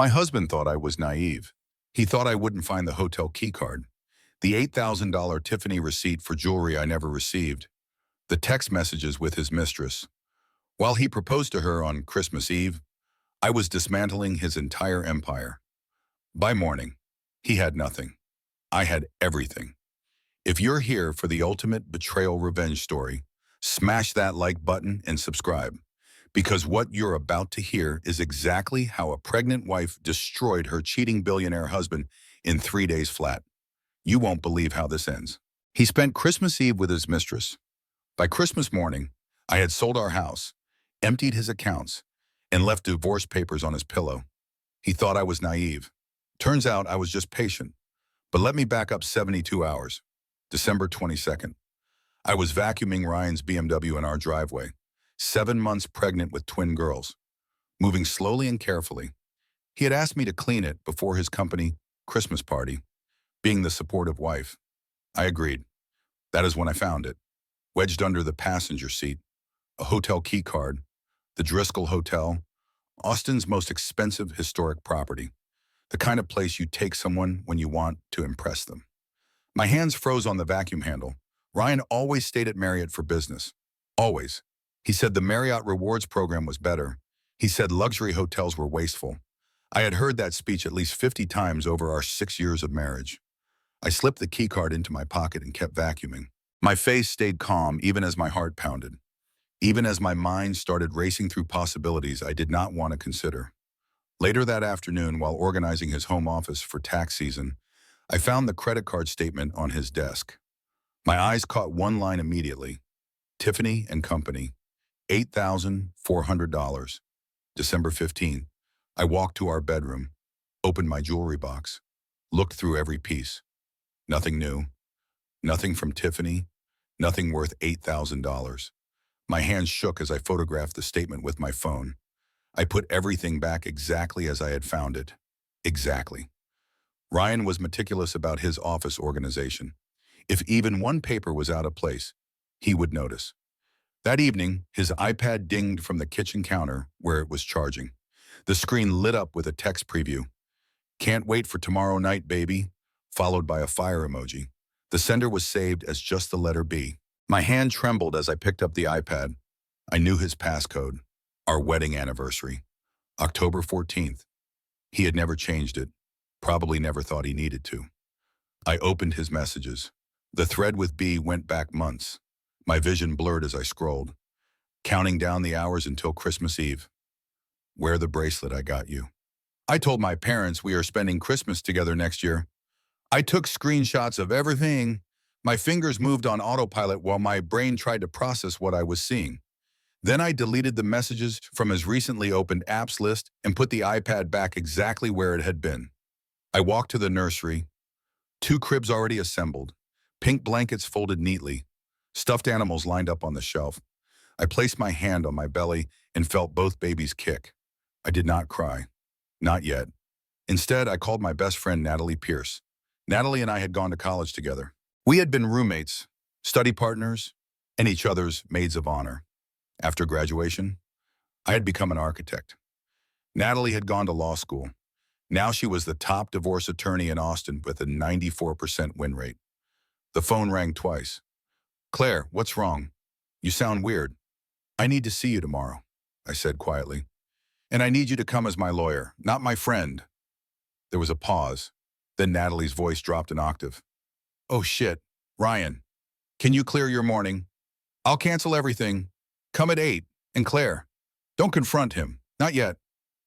My husband thought I was naive. He thought I wouldn't find the hotel keycard, the $8,000 Tiffany receipt for jewelry I never received, the text messages with his mistress. While he proposed to her on Christmas Eve, I was dismantling his entire empire. By morning, he had nothing. I had everything. If you're here for the ultimate betrayal revenge story, smash that like button and subscribe. Because what you're about to hear is exactly how a pregnant wife destroyed her cheating billionaire husband in 3 days flat. You won't believe how this ends. He spent Christmas Eve with his mistress. By Christmas morning, I had sold our house, emptied his accounts, and left divorce papers on his pillow. He thought I was naive. Turns out I was just patient. But let me back up 72 hours. December 22nd. I was vacuuming Ryan's BMW in our driveway, 7 months pregnant with twin girls, moving slowly and carefully. He had asked me to clean it before his company Christmas party, being the supportive wife. I agreed. That is when I found it, wedged under the passenger seat, a hotel key card, the Driscoll Hotel, Austin's most expensive historic property, the kind of place you take someone when you want to impress them. My hands froze on the vacuum handle. Ryan always stayed at Marriott for business. Always. He said the Marriott Rewards program was better. He said luxury hotels were wasteful. I had heard that speech at least 50 times over our 6 years of marriage. I slipped the keycard into my pocket and kept vacuuming. My face stayed calm even as my heart pounded, even as my mind started racing through possibilities I did not want to consider. Later that afternoon, while organizing his home office for tax season, I found the credit card statement on his desk. My eyes caught one line immediately. Tiffany and Company, $8,400. December 15th. I walked to our bedroom, opened my jewelry box, looked through every piece. Nothing new, nothing from Tiffany, nothing worth $8,000. My hands shook as I photographed the statement with my phone. I put everything back exactly as I had found it. Exactly. Ryan was meticulous about his office organization. If even one paper was out of place, he would notice. That evening, his iPad dinged from the kitchen counter where it was charging. The screen lit up with a text preview. "Can't wait for tomorrow night, baby," followed by a fire emoji. The sender was saved as just the letter B. My hand trembled as I picked up the iPad. I knew his passcode. Our wedding anniversary, October 14th. He had never changed it, probably never thought he needed to. I opened his messages. The thread with B went back months. My vision blurred as I scrolled, counting down the hours until Christmas Eve. "Wear the bracelet I got you. I told my parents we are spending Christmas together next year. I took screenshots of everything. My fingers moved on autopilot while my brain tried to process what I was seeing. Then I deleted the messages from his recently opened apps list and put the iPad back exactly where it had been. I walked to the nursery. 2 cribs already assembled, pink blankets folded neatly, stuffed animals lined up on the shelf. I placed my hand on my belly and felt both babies kick. I did not cry. Not yet. Instead, I called my best friend Natalie Pierce. Natalie and I had gone to college together. We had been roommates, study partners, and each other's maids of honor. After graduation, I had become an architect. Natalie had gone to law school. Now she was the top divorce attorney in Austin with a 94% win rate. The phone rang twice. "Claire, what's wrong? You sound weird." "I need to see you tomorrow," I said quietly. "And I need you to come as my lawyer, not my friend." There was a pause. Then Natalie's voice dropped an octave. "Oh shit, Ryan, can you clear your morning? I'll cancel everything. Come at 8, and Claire, don't confront him. Not yet."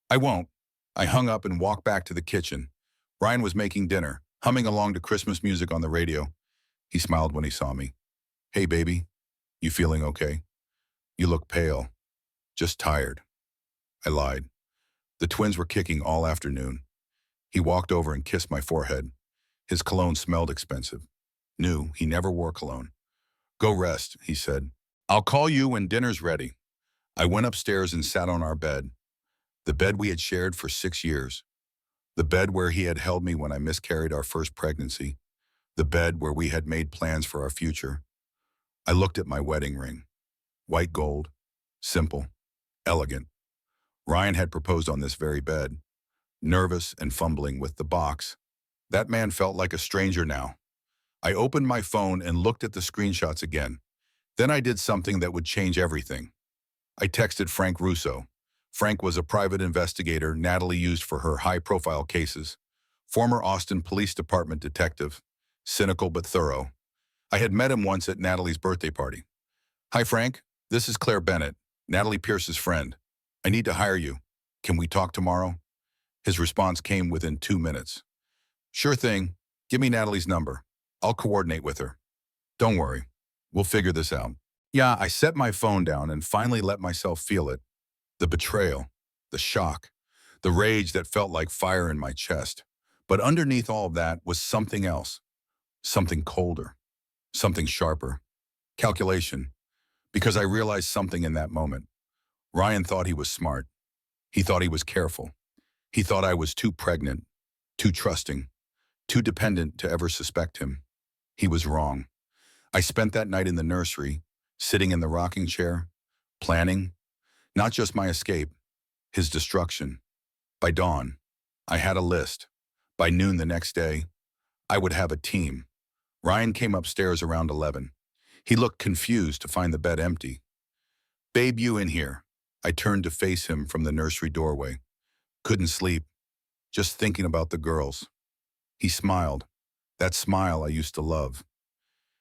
"I won't." I hung up and walked back to the kitchen. Ryan was making dinner, humming along to Christmas music on the radio. He smiled when he saw me. "Hey, baby, you feeling okay? You look pale. Just tired." I lied. The twins were kicking all afternoon. He walked over and kissed my forehead. His cologne smelled expensive. New, he never wore cologne. "Go rest," he said. "I'll call you when dinner's ready." I went upstairs and sat on our bed. The bed we had shared for 6 years. The bed where he had held me when I miscarried our first pregnancy. The bed where we had made plans for our future. I looked at my wedding ring. White gold, simple, elegant. Ryan had proposed on this very bed. nervous and fumbling with the box. That man felt like a stranger now. I opened my phone and looked at the screenshots again. Then I did something that would change everything. I texted Frank Russo. Frank was a private investigator Natalie used for her high-profile cases. Former Austin Police Department detective, cynical but thorough. I had met him once at Natalie's birthday party. "Hi, Frank. This is Claire Bennett, Natalie Pierce's friend. I need to hire you. Can we talk tomorrow?" His response came within 2 minutes. "Sure thing. Give me Natalie's number. I'll coordinate with her. Don't worry. We'll figure this out." Yeah, I set my phone down and finally let myself feel it. The betrayal, the shock, the rage that felt like fire in my chest. But underneath all of that was something else, something colder, something sharper. Calculation. Because I realized something in that moment. Ryan thought he was smart. He thought he was careful. He thought I was too pregnant, too trusting, too dependent to ever suspect him. He was wrong. I spent that night in the nursery, sitting in the rocking chair, planning, not just my escape, his destruction. By dawn, I had a list. By noon the next day, I would have a team. Ryan came upstairs around 11. He looked confused to find the bed empty. "Babe, you in here." I turned to face him from the nursery doorway. Couldn't sleep, just thinking about the girls. He smiled, that smile I used to love.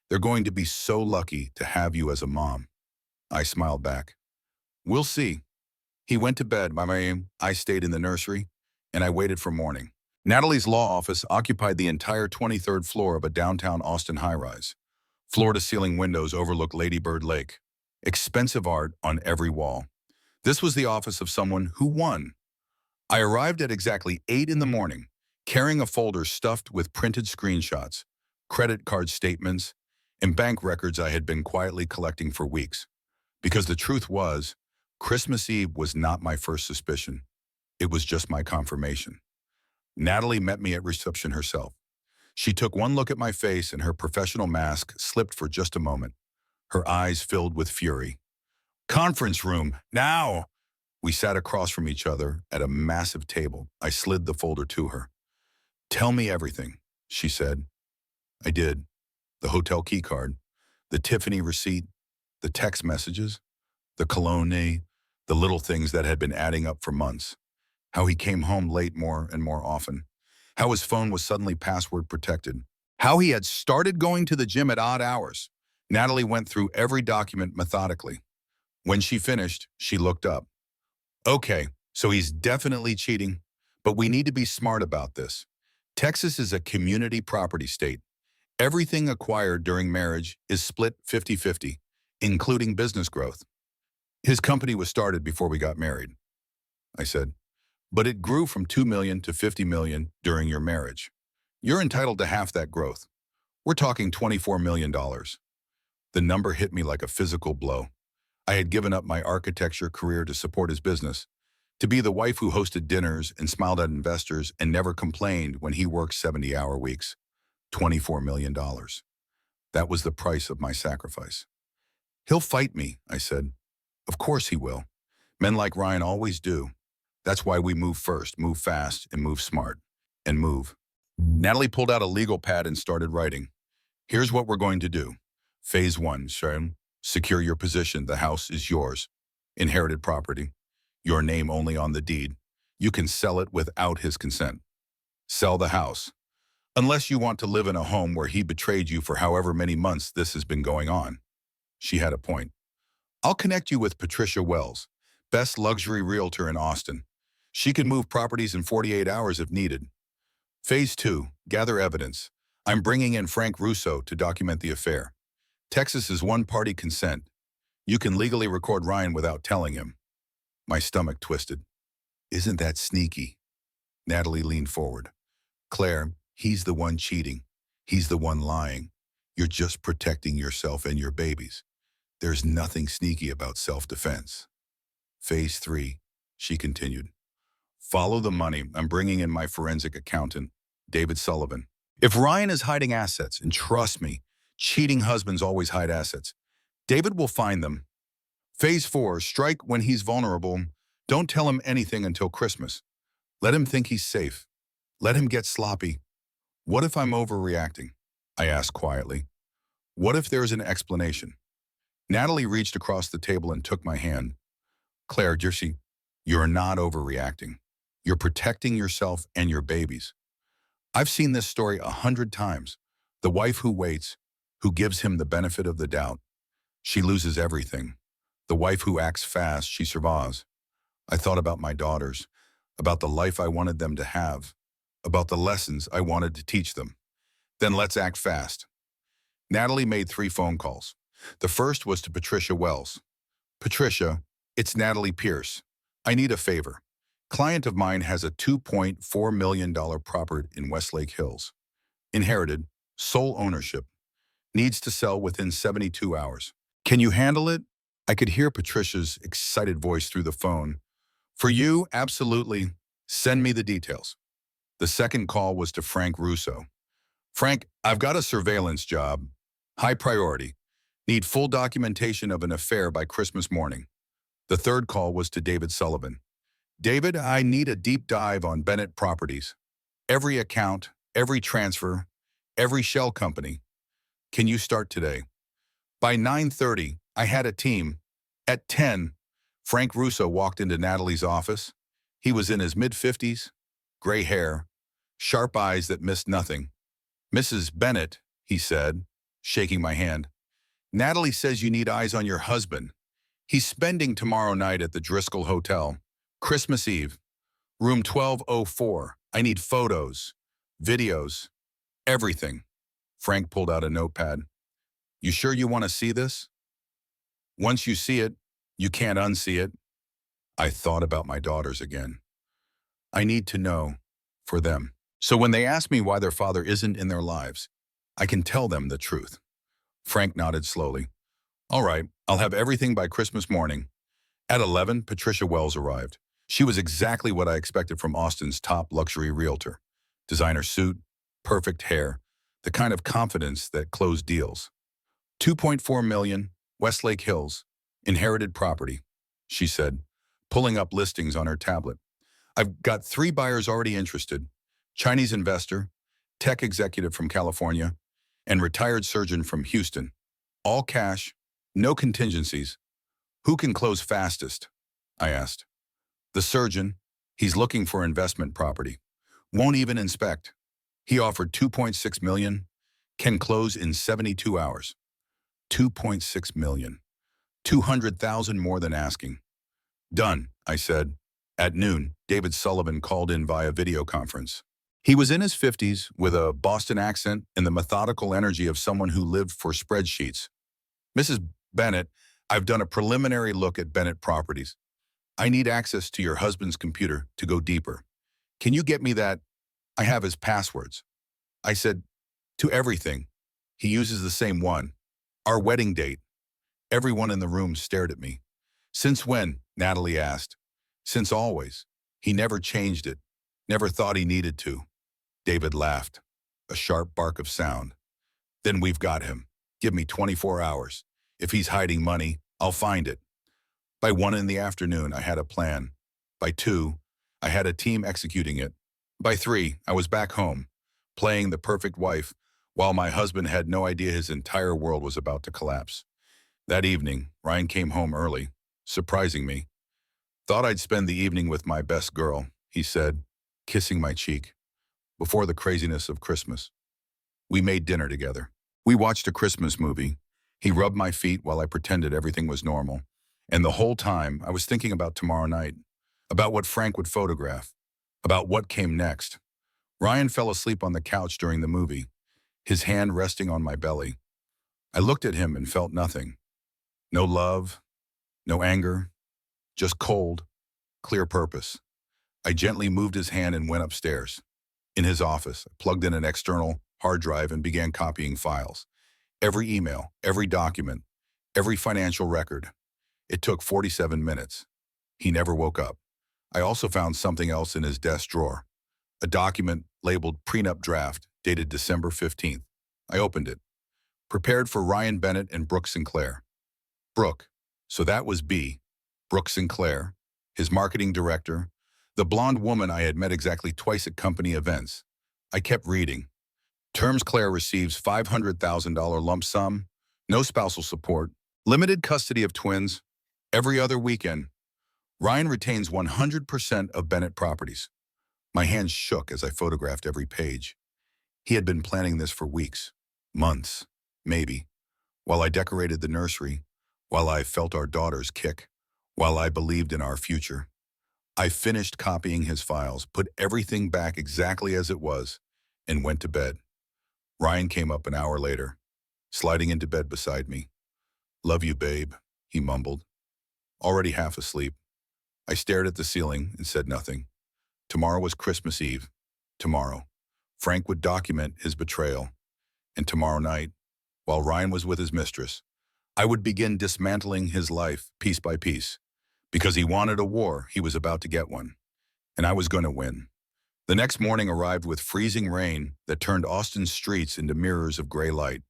"They're going to be so lucky to have you as a mom." I smiled back. "We'll see." He went to bed. I stayed in the nursery, and I waited for morning. Natalie's law office occupied the entire 23rd floor of a downtown Austin high-rise. Floor-to-ceiling windows overlooked Lady Bird Lake. Expensive art on every wall. This was the office of someone who won. I arrived at exactly 8 in the morning, carrying a folder stuffed with printed screenshots, credit card statements, and bank records I had been quietly collecting for weeks. Because the truth was, Christmas Eve was not my first suspicion. It was just my confirmation. Natalie met me at reception herself. She took one look at my face and her professional mask slipped for just a moment. Her eyes filled with fury. "Conference room, now!" We sat across from each other at a massive table. I slid the folder to her. "Tell me everything," she said. I did. The hotel key card, the Tiffany receipt, the text messages, the cologne, the little things that had been adding up for months. How he came home late more and more often. How his phone was suddenly password protected. How he had started going to the gym at odd hours. Natalie went through every document methodically. When she finished, she looked up. "Okay, so he's definitely cheating, but we need to be smart about this. Texas is a community property state. Everything acquired during marriage is split 50-50, including business growth. His company was started before we got married," I said, "but it grew from 2 million to 50 million during your marriage. You're entitled to half that growth. We're talking $24 million. The number hit me like a physical blow. I had given up my architecture career to support his business, to be the wife who hosted dinners and smiled at investors and never complained when he worked 70-hour weeks. $24 million. That was the price of my sacrifice. "He'll fight me," I said. "Of course he will. Men like Ryan always do. That's why we move first, move fast, and move smart. And move." Natalie pulled out a legal pad and started writing. "Here's what we're going to do. Phase 1, Sharon. Secure your position. The house is yours. Inherited property. Your name only on the deed. You can sell it without his consent. Sell the house. Unless you want to live in a home where he betrayed you for however many months this has been going on." She had a point. "I'll connect you with Patricia Wells, best luxury realtor in Austin. She can move properties in 48 hours if needed. Phase 2, gather evidence. I'm bringing in Frank Russo to document the affair. Texas is one-party consent. You can legally record Ryan without telling him." My stomach twisted. "Isn't that sneaky?" Natalie leaned forward. "Claire, he's the one cheating. He's the one lying. You're just protecting yourself and your babies. There's nothing sneaky about self-defense." "Phase 3, she continued. Follow the money. I'm bringing in my forensic accountant, David Sullivan. If Ryan is hiding assets, and trust me, cheating husbands always hide assets, David will find them. Phase 4, strike when he's vulnerable. Don't tell him anything until Christmas. Let him think he's safe. Let him get sloppy. What if I'm overreacting? I asked quietly. What if there's an explanation? Natalie reached across the table and took my hand. Claire, Jersey, you're not overreacting. You're protecting yourself and your babies. I've seen this story 100 times. The wife who waits, who gives him the benefit of the doubt. She loses everything. The wife who acts fast, she survives. I thought about my daughters, about the life I wanted them to have, about the lessons I wanted to teach them. Then let's act fast. Natalie made 3 phone calls. The first was to Patricia Wells. Patricia, it's Natalie Pierce. I need a favor. Client of mine has a $2.4 million property in Westlake Hills. Inherited, sole ownership. Needs to sell within 72 hours. Can you handle it? I could hear Patricia's excited voice through the phone. For you, absolutely. Send me the details. The second call was to Frank Russo. Frank, I've got a surveillance job. High priority. Need full documentation of an affair by Christmas morning. The third call was to David Sullivan. David, I need a deep dive on Bennett Properties. Every account, every transfer, every shell company. Can you start today? By 9:30, I had a team. At 10, Frank Russo walked into Natalie's office. He was in his mid-50s, gray hair, sharp eyes that missed nothing. Mrs. Bennett, he said, shaking my hand. Natalie says you need eyes on your husband. He's spending tomorrow night at the Driscoll Hotel, Christmas Eve, room 1204. I need photos, videos, everything. Frank pulled out a notepad. You sure you want to see this? Once you see it, you can't unsee it. I thought about my daughters again. I need to know for them. So when they ask me why their father isn't in their lives, I can tell them the truth. Frank nodded slowly. All right, I'll have everything by Christmas morning. At 11, Patricia Wells arrived. She was exactly what I expected from Austin's top luxury realtor. Designer suit, perfect hair, the kind of confidence that closed deals. 2.4 million, Westlake Hills, inherited property, she said, pulling up listings on her tablet. I've got 3 buyers already interested. Chinese investor, tech executive from California, and retired surgeon from Houston. All cash, no contingencies. Who can close fastest? I asked. The surgeon, he's looking for investment property. Won't even inspect. He offered 2.6 million, can close in 72 hours. 2.6 million. 200,000 more than asking. Done, I said. At noon, David Sullivan called in via video conference. He was in his 50s with a Boston accent and the methodical energy of someone who lived for spreadsheets. Mrs. Bennett, I've done a preliminary look at Bennett Properties. I need access to your husband's computer to go deeper. Can you get me that? I have his passwords. I said, to everything. He uses the same one. Our wedding date. Everyone in the room stared at me. Since when? Natalie asked. Since always. He never changed it. Never thought he needed to. David laughed. A sharp bark of sound. Then we've got him. Give me 24 hours. If he's hiding money, I'll find it. By 1 in the afternoon, I had a plan. By 2, I had a team executing it. By 3, I was back home, playing the perfect wife, while my husband had no idea his entire world was about to collapse. That evening, Ryan came home early, surprising me. Thought I'd spend the evening with my best girl, he said, kissing my cheek. Before the craziness of Christmas. We made dinner together. We watched a Christmas movie. He rubbed my feet while I pretended everything was normal. And the whole time, I was thinking about tomorrow night, about what Frank would photograph, about what came next. Ryan fell asleep on the couch during the movie, his hand resting on my belly. I looked at him and felt nothing. No love, no anger, just cold, clear purpose. I gently moved his hand and went upstairs. In his office, I plugged in an external hard drive and began copying files. Every email, every document, every financial record. It took 47 minutes. He never woke up. I also found something else in his desk drawer. A document labeled prenup draft dated December 15th. I opened it. Prepared for Ryan Bennett and Brooke Sinclair. Brooke. So that was B. Brooke Sinclair, his marketing director, The blonde woman I had met exactly twice at company events. I kept reading. Terms: Claire receives $500,000 lump sum, no spousal support, limited custody of twins, every other weekend. Ryan retains 100% of Bennett properties. My hands shook as I photographed every page. He had been planning this for weeks, months, maybe, while I decorated the nursery, while I felt our daughters kick, while I believed in our future. I finished copying his files, put everything back exactly as it was, and went to bed. Ryan came up an hour later, sliding into bed beside me. "Love you, babe," he mumbled, already half asleep. I stared at the ceiling and said nothing. Tomorrow was Christmas Eve. Tomorrow, Frank would document his betrayal. And tomorrow night, while Ryan was with his mistress, I would begin dismantling his life piece by piece. Because he wanted a war, he was about to get one. And I was going to win. The next morning arrived with freezing rain that turned Austin's streets into mirrors of gray light.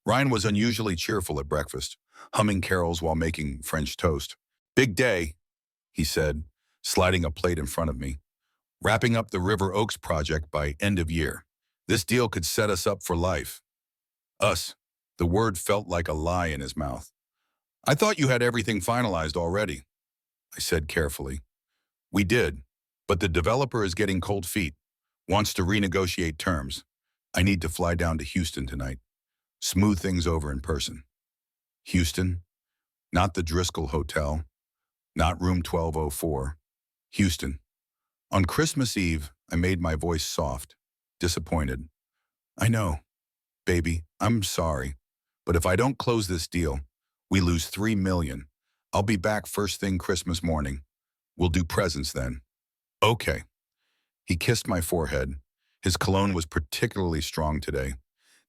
Ryan was unusually cheerful at breakfast, humming carols while making French toast. "Big day," he said, sliding a plate in front of me. "Wrapping up the River Oaks project by end of year. This deal could set us up for life." Us. The word felt like a lie in his mouth. "I thought you had everything finalized already," I said carefully. "We did, but the developer is getting cold feet, wants to renegotiate terms. I need to fly down to Houston tonight. Smooth things over in person." Houston? Not the Driscoll Hotel. Not room 1204. Houston. On Christmas Eve, I made my voice soft, disappointed. "I know, baby, I'm sorry. But if I don't close this deal, we lose $3 million. I'll be back first thing Christmas morning. We'll do presents then." "Okay." He kissed my forehead. His cologne was particularly strong today.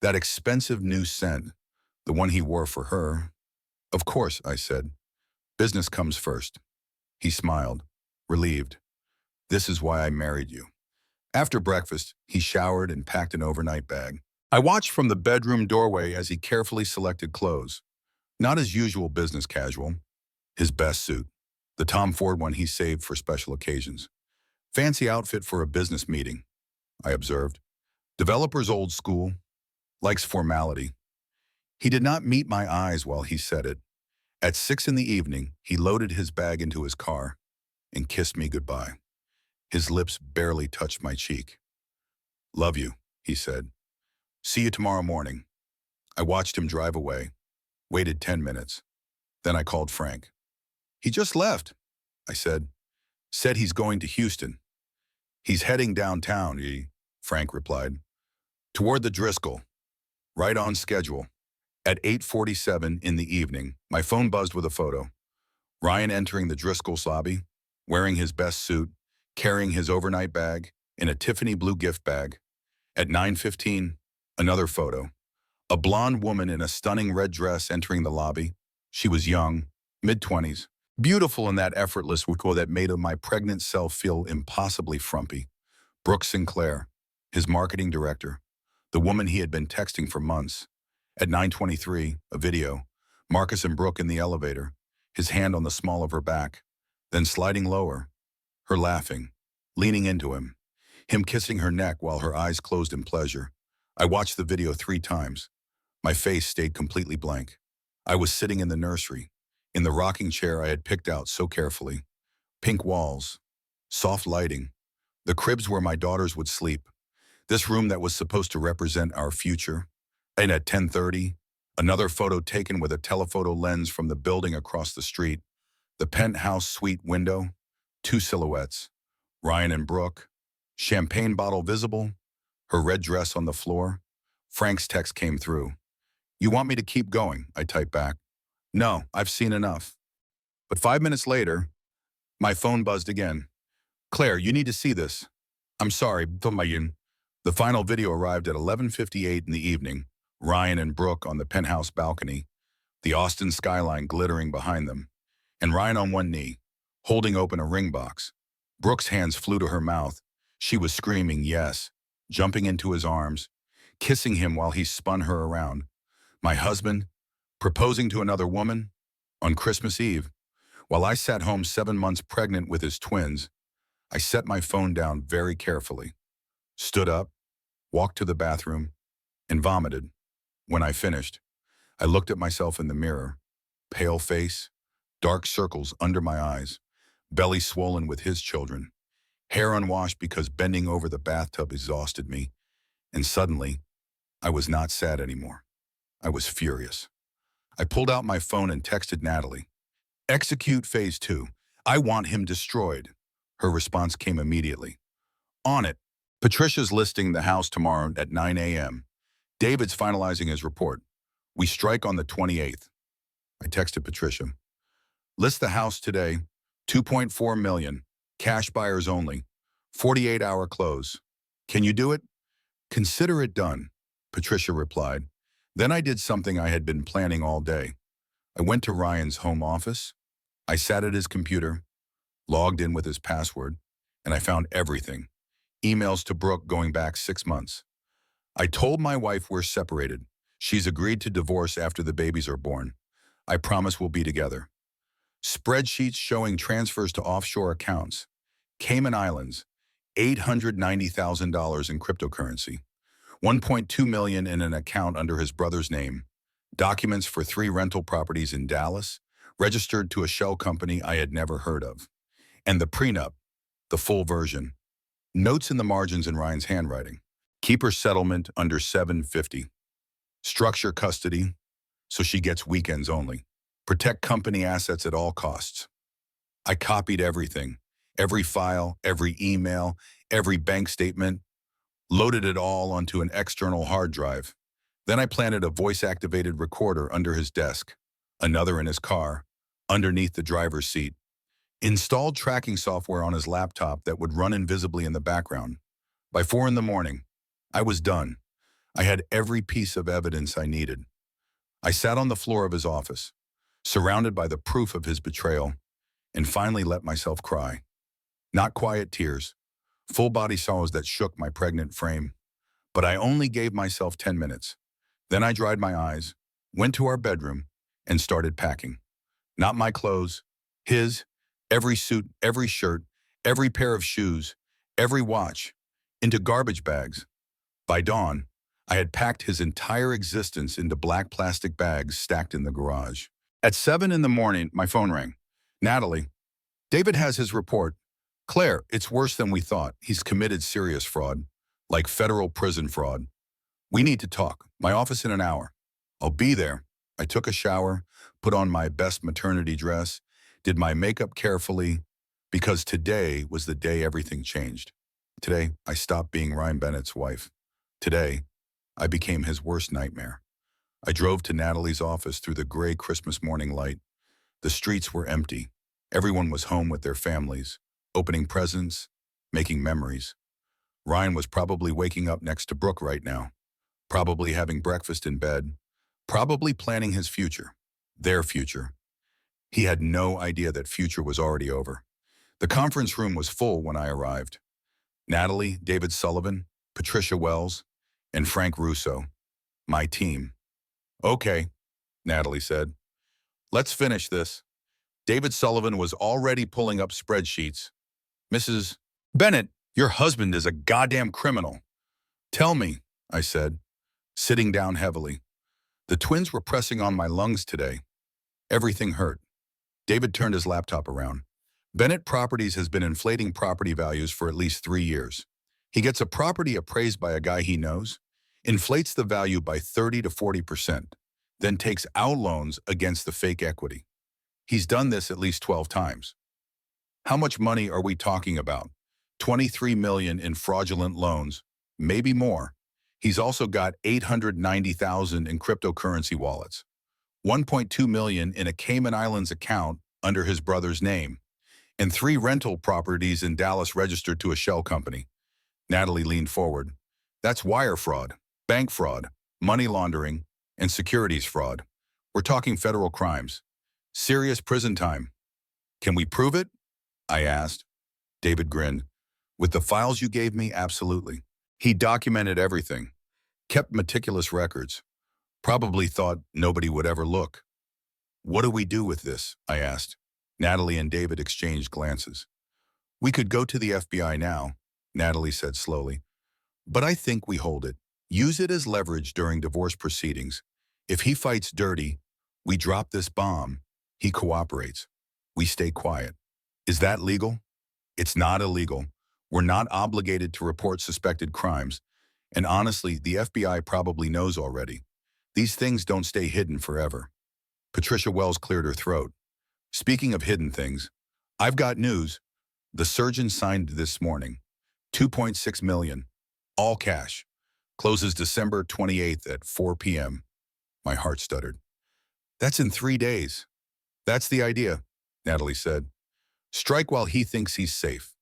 That expensive new scent, the one he wore for her. "Of course," I said. "Business comes first." He smiled, relieved. "This is why I married you." After breakfast, he showered and packed an overnight bag. I watched from the bedroom doorway as he carefully selected clothes. Not his usual business casual. His best suit. The Tom Ford one he saved for special occasions. Fancy outfit for a business meeting, I observed. Developer's old school. Likes formality. He did not meet my eyes while he said it. At 6 in the evening, he loaded his bag into his car and kissed me goodbye. His lips barely touched my cheek. "Love you," he said. "See you tomorrow morning." I watched him drive away, waited 10 minutes. Then I called Frank. "He just left," I said. "Said he's going to Houston." "He's heading downtown," Frank replied. "Toward the Driscoll. Right on schedule." At 8:47 in the evening, my phone buzzed with a photo. Ryan entering the Driscoll's lobby, wearing his best suit, carrying his overnight bag in a Tiffany blue gift bag. At 9:15, another photo. A blonde woman in a stunning red dress entering the lobby. She was young, mid-20s, beautiful in that effortless way that made my pregnant self feel impossibly frumpy. Brooke Sinclair, his marketing director, the woman he had been texting for months. At 9:23, a video. Marcus and Brooke in the elevator, his hand on the small of her back, then sliding lower, her laughing, leaning into him kissing her neck while her eyes closed in pleasure. I watched the video 3 times. My face stayed completely blank. I was sitting in the nursery, in the rocking chair I had picked out so carefully. Pink walls, soft lighting, the cribs where my daughters would sleep, this room that was supposed to represent our future. And at 10:30, another photo taken with a telephoto lens from the building across the street, the penthouse suite window, 2 silhouettes, Ryan and Brooke, champagne bottle visible, her red dress on the floor. Frank's text came through. "You want me to keep going?" I typed back. "No, I've seen enough." But 5 minutes later, my phone buzzed again. "Claire, you need to see this." "I'm sorry, the final video arrived at 11:58 in the evening, Ryan and Brooke on the penthouse balcony, the Austin skyline glittering behind them, and Ryan on one knee, holding open a ring box. Brooke's hands flew to her mouth. She was screaming yes, jumping into his arms, kissing him while he spun her around. My husband, proposing to another woman, on Christmas Eve, while I sat home 7 months pregnant with his twins. I set my phone down very carefully, stood up, walked to the bathroom, and vomited. When I finished, I looked at myself in the mirror. Pale face, dark circles under my eyes, belly swollen with his children, hair unwashed because bending over the bathtub exhausted me, and suddenly, I was not sad anymore. I was furious. I pulled out my phone and texted Natalie. Execute phase 2. I want him destroyed. Her response came immediately. On it. Patricia's listing the house tomorrow at 9 a.m. David's finalizing his report. We strike on the 28th. I texted Patricia. List the house today. 2.4 million. Cash buyers only. 48-hour close. Can you do it? Consider it done, Patricia replied. Then I did something I had been planning all day. I went to Ryan's home office. I sat at his computer, logged in with his password, and I found everything. Emails to Brooke going back 6 months. I told my wife we're separated. She's agreed to divorce after the babies are born. I promise we'll be together. Spreadsheets showing transfers to offshore accounts. Cayman Islands, $890,000 in cryptocurrency. 1.2 million in an account under his brother's name. Documents for 3 rental properties in Dallas, registered to a shell company I had never heard of. And the prenup, the full version. Notes in the margins in Ryan's handwriting. Keep her settlement under $750. Structure custody, so she gets weekends only. Protect company assets at all costs. I copied everything. Every file, every email, every bank statement. Loaded it all onto an external hard drive. Then I planted a voice-activated recorder under his desk, another in his car, underneath the driver's seat. Installed tracking software on his laptop that would run invisibly in the background. By 4 in the morning, I was done. I had every piece of evidence I needed. I sat on the floor of his office, surrounded by the proof of his betrayal, and finally let myself cry. Not quiet tears, full-body sobs that shook my pregnant frame. But I only gave myself 10 minutes. Then I dried my eyes, went to our bedroom, and started packing. Not my clothes, his, every suit, every shirt, every pair of shoes, every watch, into garbage bags. By dawn, I had packed his entire existence into black plastic bags stacked in the garage. At 7 in the morning, my phone rang. Natalie, David has his report. Claire, it's worse than we thought. He's committed serious fraud, like federal prison fraud. We need to talk. My office in an hour. I'll be there. I took a shower, put on my best maternity dress, did my makeup carefully, because today was the day everything changed. Today, I stopped being Ryan Bennett's wife. Today, I became his worst nightmare. I drove to Natalie's office through the gray Christmas morning light. The streets were empty. Everyone was home with their families, opening presents, making memories. Ryan was probably waking up next to Brooke right now, probably having breakfast in bed, probably planning his future, their future. He had no idea that future was already over. The conference room was full when I arrived. Natalie, David Sullivan, Patricia Wells, and Frank Russo, my team. Okay, Natalie said. Let's finish this. David Sullivan was already pulling up spreadsheets. Mrs. Bennett, your husband is a goddamn criminal. Tell me, I said, sitting down heavily. The twins were pressing on my lungs today. Everything hurt. David turned his laptop around. Bennett Properties has been inflating property values for at least 3 years. He gets a property appraised by a guy he knows, inflates the value by 30 to 40%, then takes out loans against the fake equity. He's done this at least 12 times. How much money are we talking about? 23 million in fraudulent loans, maybe more. He's also got 890,000 in cryptocurrency wallets, 1.2 million in a Cayman Islands account under his brother's name, and 3 rental properties in Dallas registered to a shell company. Natalie leaned forward. That's wire fraud, bank fraud, money laundering, and securities fraud. We're talking federal crimes. Serious prison time. Can we prove it? I asked. David grinned. With the files you gave me, absolutely. He documented everything, kept meticulous records, probably thought nobody would ever look. What do we do with this? I asked. Natalie and David exchanged glances. We could go to the FBI now, Natalie said slowly. But I think we hold it. Use it as leverage during divorce proceedings. If he fights dirty, we drop this bomb. He cooperates. We stay quiet. Is that legal? It's not illegal. We're not obligated to report suspected crimes. And honestly, the FBI probably knows already. These things don't stay hidden forever. Patricia Wells cleared her throat. Speaking of hidden things, I've got news. The surgeon signed this morning. 2.6 million. All cash. Closes December 28th at 4 p.m. My heart stuttered. That's in 3 days. That's the idea, Natalie said. Strike while he thinks he's safe.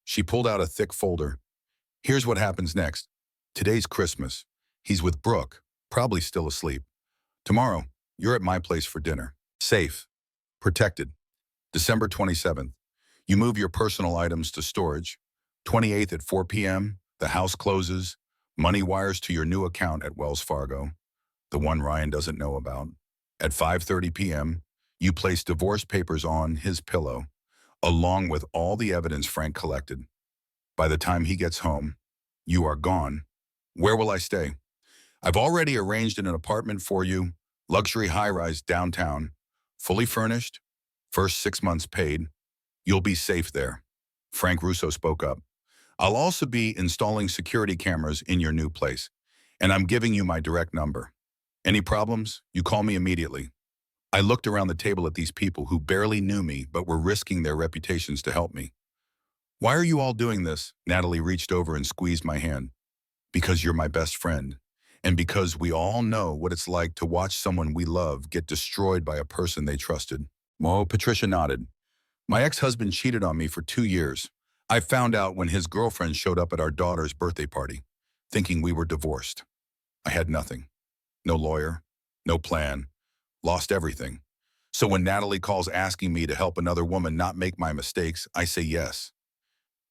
She pulled out a thick folder. Here's what happens next. Today's Christmas. He's with Brooke, probably still asleep. Tomorrow, you're at my place for dinner. Safe. Protected. December 27th. You move your personal items to storage. 28th at 4 p.m., the house closes. Money wires to your new account at Wells Fargo, the one Ryan doesn't know about. At 5:30 p.m., you place divorce papers on his pillow, along with all the evidence Frank collected. By the time he gets home, you are gone. Where will I stay? I've already arranged in an apartment for you, luxury high-rise downtown, fully furnished, first 6 months paid. You'll be safe there. Frank Russo spoke up. I'll also be installing security cameras in your new place, and I'm giving you my direct number. Any problems? You call me immediately. I looked around the table at these people who barely knew me but were risking their reputations to help me. Why are you all doing this? Natalie reached over and squeezed my hand. Because you're my best friend, and because we all know what it's like to watch someone we love get destroyed by a person they trusted. Oh, Patricia nodded. My ex-husband cheated on me for 2 years. I found out when his girlfriend showed up at our daughter's birthday party, thinking we were divorced. I had nothing. No lawyer, no plan, lost everything. So when Natalie calls asking me to help another woman not make my mistakes, I say yes.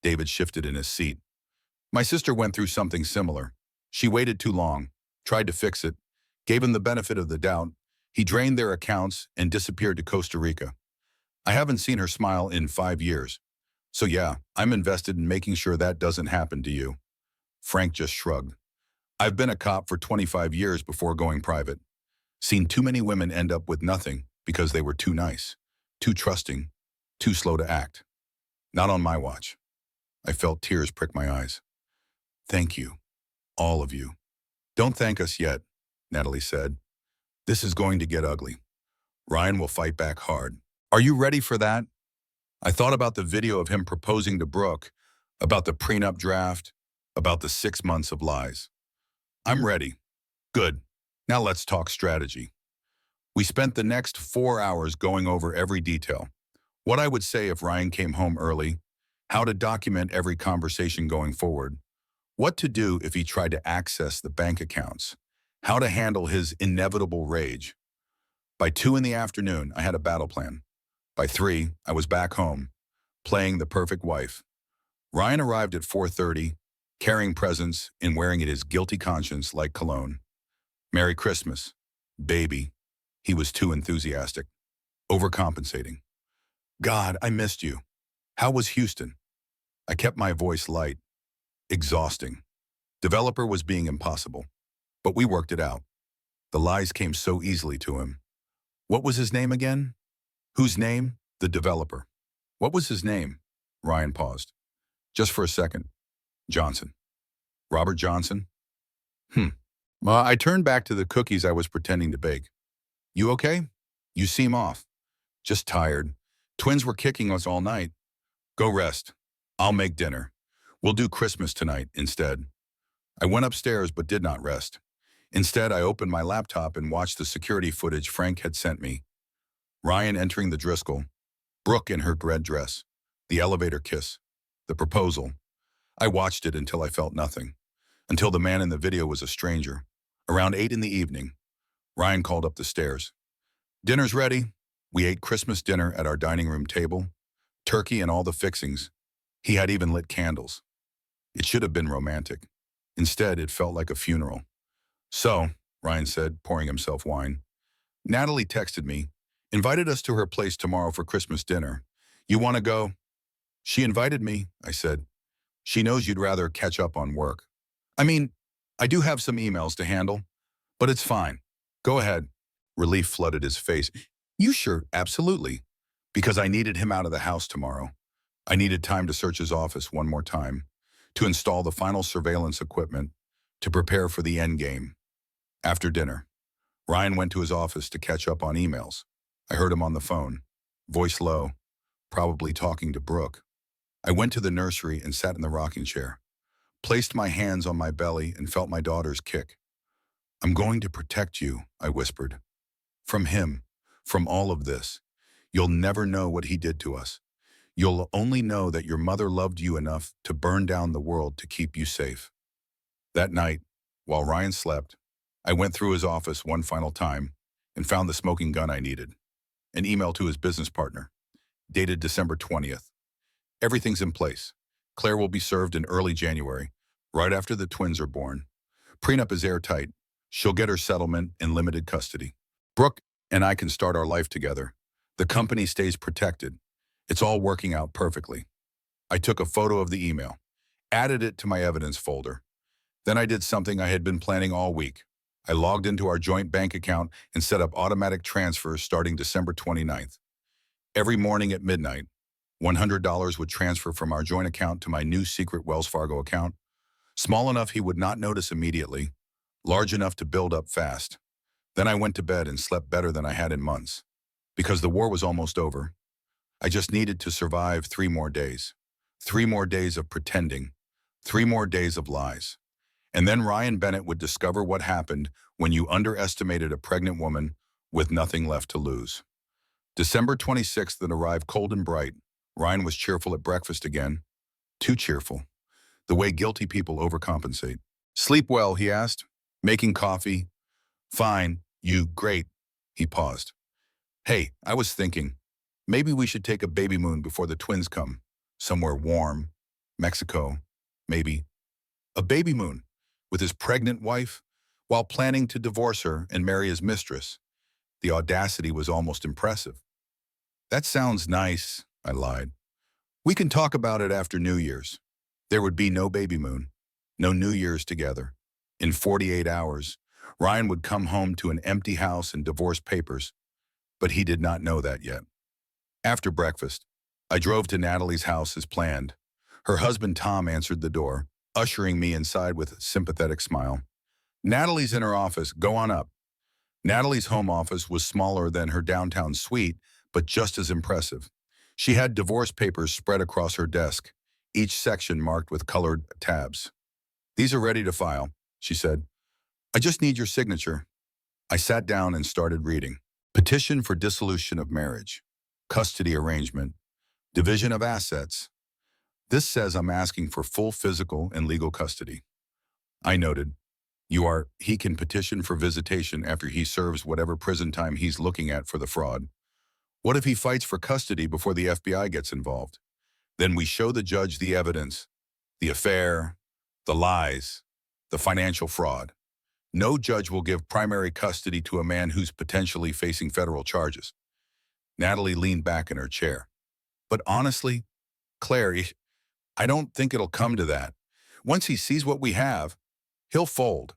David shifted in his seat. My sister went through something similar. She waited too long, tried to fix it, gave him the benefit of the doubt. He drained their accounts and disappeared to Costa Rica. I haven't seen her smile in 5 years. So yeah, I'm invested in making sure that doesn't happen to you. Frank just shrugged. I've been a cop for 25 years before going private. Seen too many women end up with nothing because they were too nice, too trusting, too slow to act. Not on my watch. I felt tears prick my eyes. Thank you, all of you. Don't thank us yet, Natalie said. This is going to get ugly. Ryan will fight back hard. Are you ready for that? I thought about the video of him proposing to Brooke, about the prenup draft, about the 6 months of lies. I'm ready. Good. Now let's talk strategy. We spent the next 4 hours going over every detail. What I would say if Ryan came home early, how to document every conversation going forward, what to do if he tried to access the bank accounts, how to handle his inevitable rage. By 2 in the afternoon, I had a battle plan. By 3, I was back home, playing the perfect wife. Ryan arrived at 4:30, carrying presents and wearing it his guilty conscience like cologne. Merry Christmas, baby. He was too enthusiastic, overcompensating. God, I missed you. How was Houston? I kept my voice light. Exhausting. Developer was being impossible, but we worked it out. The lies came so easily to him. What was his name again? Whose name? The developer. What was his name? Ryan paused. Just for a second. Johnson. Robert Johnson? Well, I turned back to the cookies I was pretending to bake. You okay? You seem off. Just tired. Twins were kicking us all night. Go rest. I'll make dinner. We'll do Christmas tonight instead. I went upstairs but did not rest. Instead, I opened my laptop and watched the security footage Frank had sent me. Ryan entering the Driscoll, Brooke in her red dress, the elevator kiss, the proposal. I watched it until I felt nothing, until the man in the video was a stranger. Around 8 in the evening, Ryan called up the stairs. Dinner's ready. We ate Christmas dinner at our dining room table, turkey and all the fixings. He had even lit candles. It should have been romantic. Instead, it felt like a funeral. So, Ryan said, pouring himself wine. Natalie texted me, invited us to her place tomorrow for Christmas dinner. You want to go? She invited me, I said. She knows you'd rather catch up on work. I mean, I do have some emails to handle, but it's fine. Go ahead. Relief flooded his face. You sure? Absolutely. Because I needed him out of the house tomorrow. I needed time to search his office one more time, to install the final surveillance equipment, to prepare for the end game. After dinner, Ryan went to his office to catch up on emails. I heard him on the phone, voice low, probably talking to Brooke. I went to the nursery and sat in the rocking chair, placed my hands on my belly and felt my daughter's kick. I'm going to protect you, I whispered. From him, from all of this. You'll never know what he did to us. You'll only know that your mother loved you enough to burn down the world to keep you safe. That night, while Ryan slept, I went through his office one final time and found the smoking gun I needed. An email to his business partner, dated December 20th. Everything's in place. Claire will be served in early January, right after the twins are born. Prenup is airtight. She'll get her settlement in limited custody. Brooke and I can start our life together. The company stays protected. It's all working out perfectly. I took a photo of the email, added it to my evidence folder. Then I did something I had been planning all week. I logged into our joint bank account and set up automatic transfers starting December 29th. Every morning at midnight, $100 would transfer from our joint account to my new secret Wells Fargo account, small enough he would not notice immediately, large enough to build up fast. Then I went to bed and slept better than I had in months. Because the war was almost over, I just needed to survive 3 more days. 3 more days of pretending. 3 more days of lies. And then Ryan Bennett would discover what happened when you underestimated a pregnant woman with nothing left to lose. December 26th that arrived cold and bright. Ryan was cheerful at breakfast again. Too cheerful. The way guilty people overcompensate. Sleep well, he asked. Making coffee. Fine. You, great. He paused. Hey, I was thinking, maybe we should take a baby moon before the twins come. Somewhere warm. Mexico. Maybe. A baby moon with his pregnant wife while planning to divorce her and marry his mistress. The audacity was almost impressive. That sounds nice, I lied. We can talk about it after New Year's. There would be no baby moon, no New Year's together. In 48 hours, Ryan would come home to an empty house and divorce papers, but he did not know that yet. After breakfast, I drove to Natalie's house as planned. Her husband Tom answered the door, ushering me inside with a sympathetic smile. Natalie's in her office, go on up. Natalie's home office was smaller than her downtown suite, but just as impressive. She had divorce papers spread across her desk, each section marked with colored tabs. These are ready to file, she said. I just need your signature. I sat down and started reading. Petition for dissolution of marriage, custody arrangement, division of assets. This says I'm asking for full physical and legal custody. I noted, he can petition for visitation after he serves whatever prison time he's looking at for the fraud. What if he fights for custody before the FBI gets involved? Then we show the judge the evidence, the affair, the lies, the financial fraud. No judge will give primary custody to a man who's potentially facing federal charges. Natalie leaned back in her chair. But honestly, Claire, I don't think it'll come to that. Once he sees what we have, he'll fold.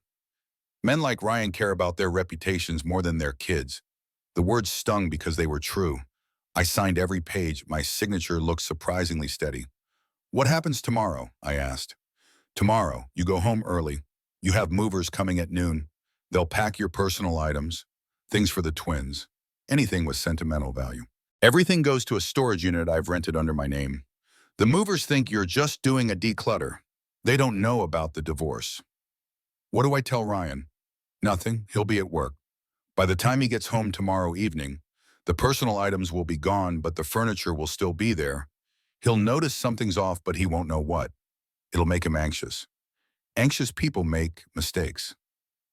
Men like Ryan care about their reputations more than their kids. The words stung because they were true. I signed every page. My signature looked surprisingly steady. What happens tomorrow? I asked. Tomorrow, you go home early. You have movers coming at noon. They'll pack your personal items, things for the twins, anything with sentimental value. Everything goes to a storage unit I've rented under my name. The movers think you're just doing a declutter. They don't know about the divorce. What do I tell Ryan? Nothing. He'll be at work. By the time he gets home tomorrow evening, the personal items will be gone, but the furniture will still be there. He'll notice something's off, but he won't know what. It'll make him anxious. Anxious people make mistakes.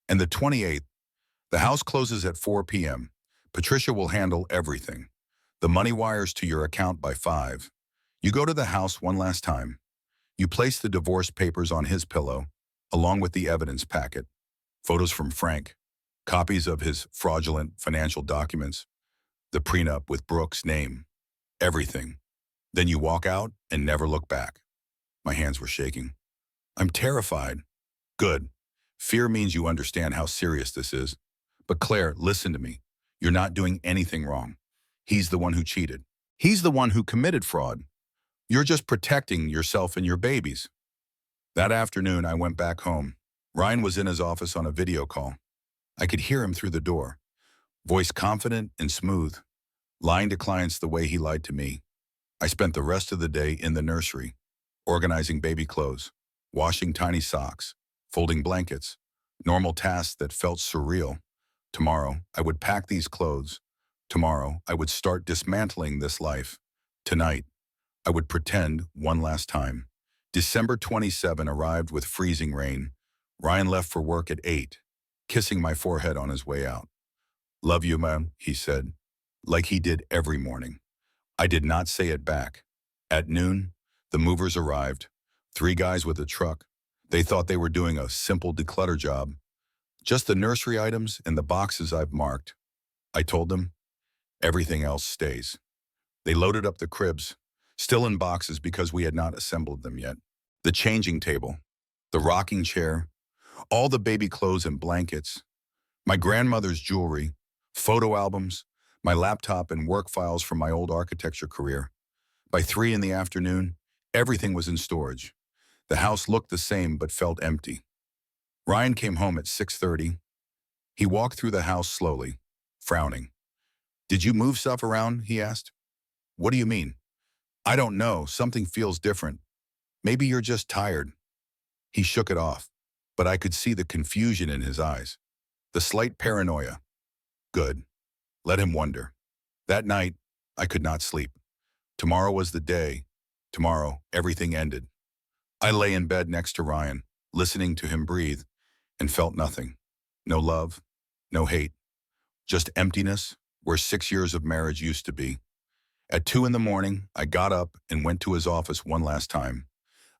And the 28th, the house closes at 4 p.m. Patricia will handle everything. The money wires to your account by 5. You go to the house one last time. You place the divorce papers on his pillow, along with the evidence packet, photos from Frank, copies of his fraudulent financial documents, the prenup with Brooke's name, everything. Then you walk out and never look back. My hands were shaking. I'm terrified. Good. Fear means you understand how serious this is. But Claire, listen to me. You're not doing anything wrong. He's the one who cheated. He's the one who committed fraud. You're just protecting yourself and your babies. That afternoon, I went back home. Ryan was in his office on a video call. I could hear him through the door, voice confident and smooth, lying to clients the way he lied to me. I spent the rest of the day in the nursery, organizing baby clothes, washing tiny socks, folding blankets, normal tasks that felt surreal. Tomorrow, I would pack these clothes. Tomorrow, I would start dismantling this life. Tonight, I would pretend one last time. December 27 arrived with freezing rain. Ryan left for work at 8, kissing my forehead on his way out. Love you, Mom, he said, like he did every morning. I did not say it back. At noon, the movers arrived, 3 guys with a truck. They thought they were doing a simple declutter job. Just the nursery items and the boxes I've marked. I told them, everything else stays. They loaded up the cribs, still in boxes because we had not assembled them yet. The changing table, the rocking chair, all the baby clothes and blankets, my grandmother's jewelry, photo albums, my laptop and work files from my old architecture career. By 3 in the afternoon, everything was in storage. The house looked the same but felt empty. Ryan came home at 6:30. He walked through the house slowly, frowning. Did you move stuff around? He asked. What do you mean? I don't know. Something feels different. Maybe you're just tired. He shook it off, but I could see the confusion in his eyes, the slight paranoia. Good. Let him wonder. That night, I could not sleep. Tomorrow was the day. Tomorrow, everything ended. I lay in bed next to Ryan, listening to him breathe, and felt nothing. No love, no hate. Just emptiness where 6 years of marriage used to be. At 2 in the morning, I got up and went to his office one last time.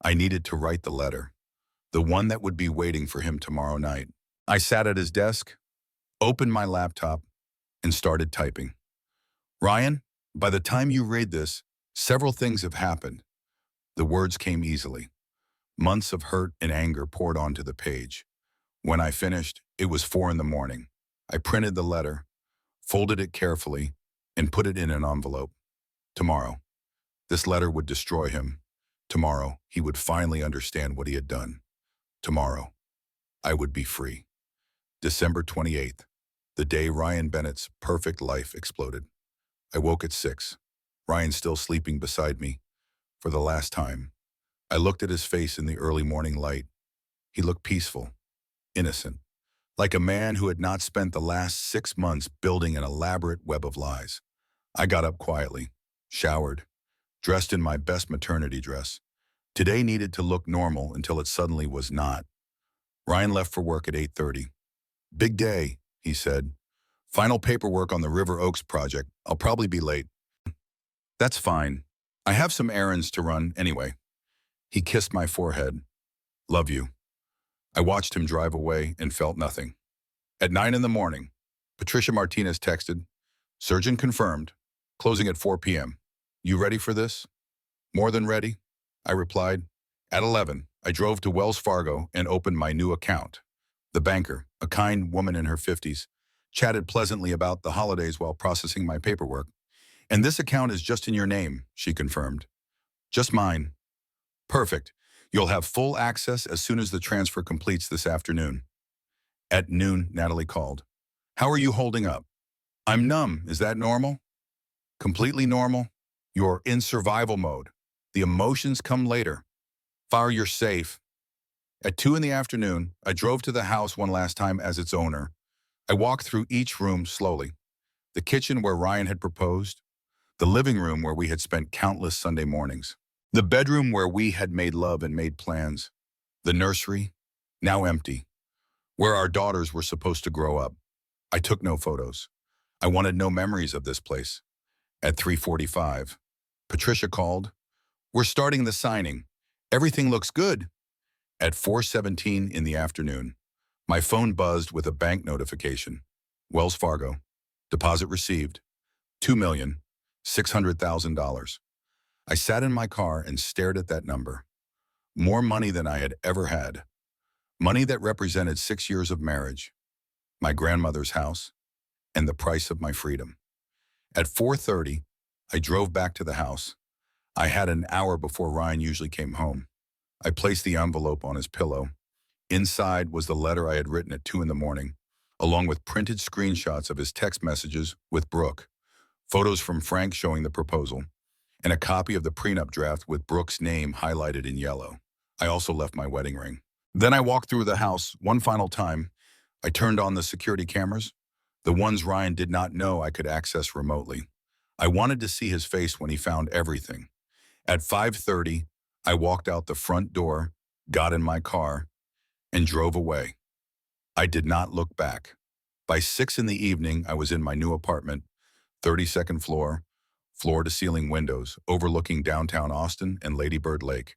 I needed to write the letter, the one that would be waiting for him tomorrow night. I sat at his desk, opened my laptop, and started typing. Ryan, by the time you read this, several things have happened. The words came easily. Months of hurt and anger poured onto the page. When I finished, it was 4 in the morning. I printed the letter, folded it carefully, and put it in an envelope. Tomorrow, this letter would destroy him. Tomorrow, he would finally understand what he had done. Tomorrow, I would be free. December 28th, the day Ryan Bennett's perfect life exploded. I woke at 6, Ryan still sleeping beside me. For the last time, I looked at his face in the early morning light. He looked peaceful, innocent, like a man who had not spent the last 6 months building an elaborate web of lies. I got up quietly, showered, dressed in my best maternity dress. Today needed to look normal until it suddenly was not. Ryan left for work at 8:30. Big day, he said. Final paperwork on the River Oaks project. I'll probably be late. That's fine. I have some errands to run anyway. He kissed my forehead. Love you. I watched him drive away and felt nothing. At 9 in the morning, Patricia Martinez texted, surgeon confirmed, closing at 4 p.m. You ready for this? More than ready, I replied. At 11, I drove to Wells Fargo and opened my new account. The banker, a kind woman in her 50s, chatted pleasantly about the holidays while processing my paperwork. And this account is just in your name, she confirmed. Just mine. Perfect. You'll have full access as soon as the transfer completes this afternoon. At noon, Natalie called. How are you holding up? I'm numb. Is that normal? Completely normal. You're in survival mode. The emotions come later. Fire, you're safe. At 2 in the afternoon, I drove to the house one last time as its owner. I walked through each room slowly. The kitchen where Ryan had proposed, the living room where we had spent countless Sunday mornings, the bedroom where we had made love and made plans, the nursery, now empty, where our daughters were supposed to grow up. I took no photos. I wanted no memories of this place. At 3:45, Patricia called. We're starting the signing. Everything looks good. At 4:17 in the afternoon, my phone buzzed with a bank notification. Wells Fargo. Deposit received. $2,600,000. I sat in my car and stared at that number. More money than I had ever had. Money that represented 6 years of marriage, my grandmother's house, and the price of my freedom. At 4:30, I drove back to the house. I had an hour before Ryan usually came home. I placed the envelope on his pillow. Inside was the letter I had written at 2 in the morning, along with printed screenshots of his text messages with Brooke, photos from Frank showing the proposal, and a copy of the prenup draft with Brooke's name highlighted in yellow. I also left my wedding ring. Then I walked through the house one final time. I turned on the security cameras, the ones Ryan did not know I could access remotely. I wanted to see his face when he found everything. At 5:30, I walked out the front door, got in my car, and drove away. I did not look back. By 6 in the evening, I was in my new apartment, 32nd floor, floor-to-ceiling windows, overlooking downtown Austin and Lady Bird Lake.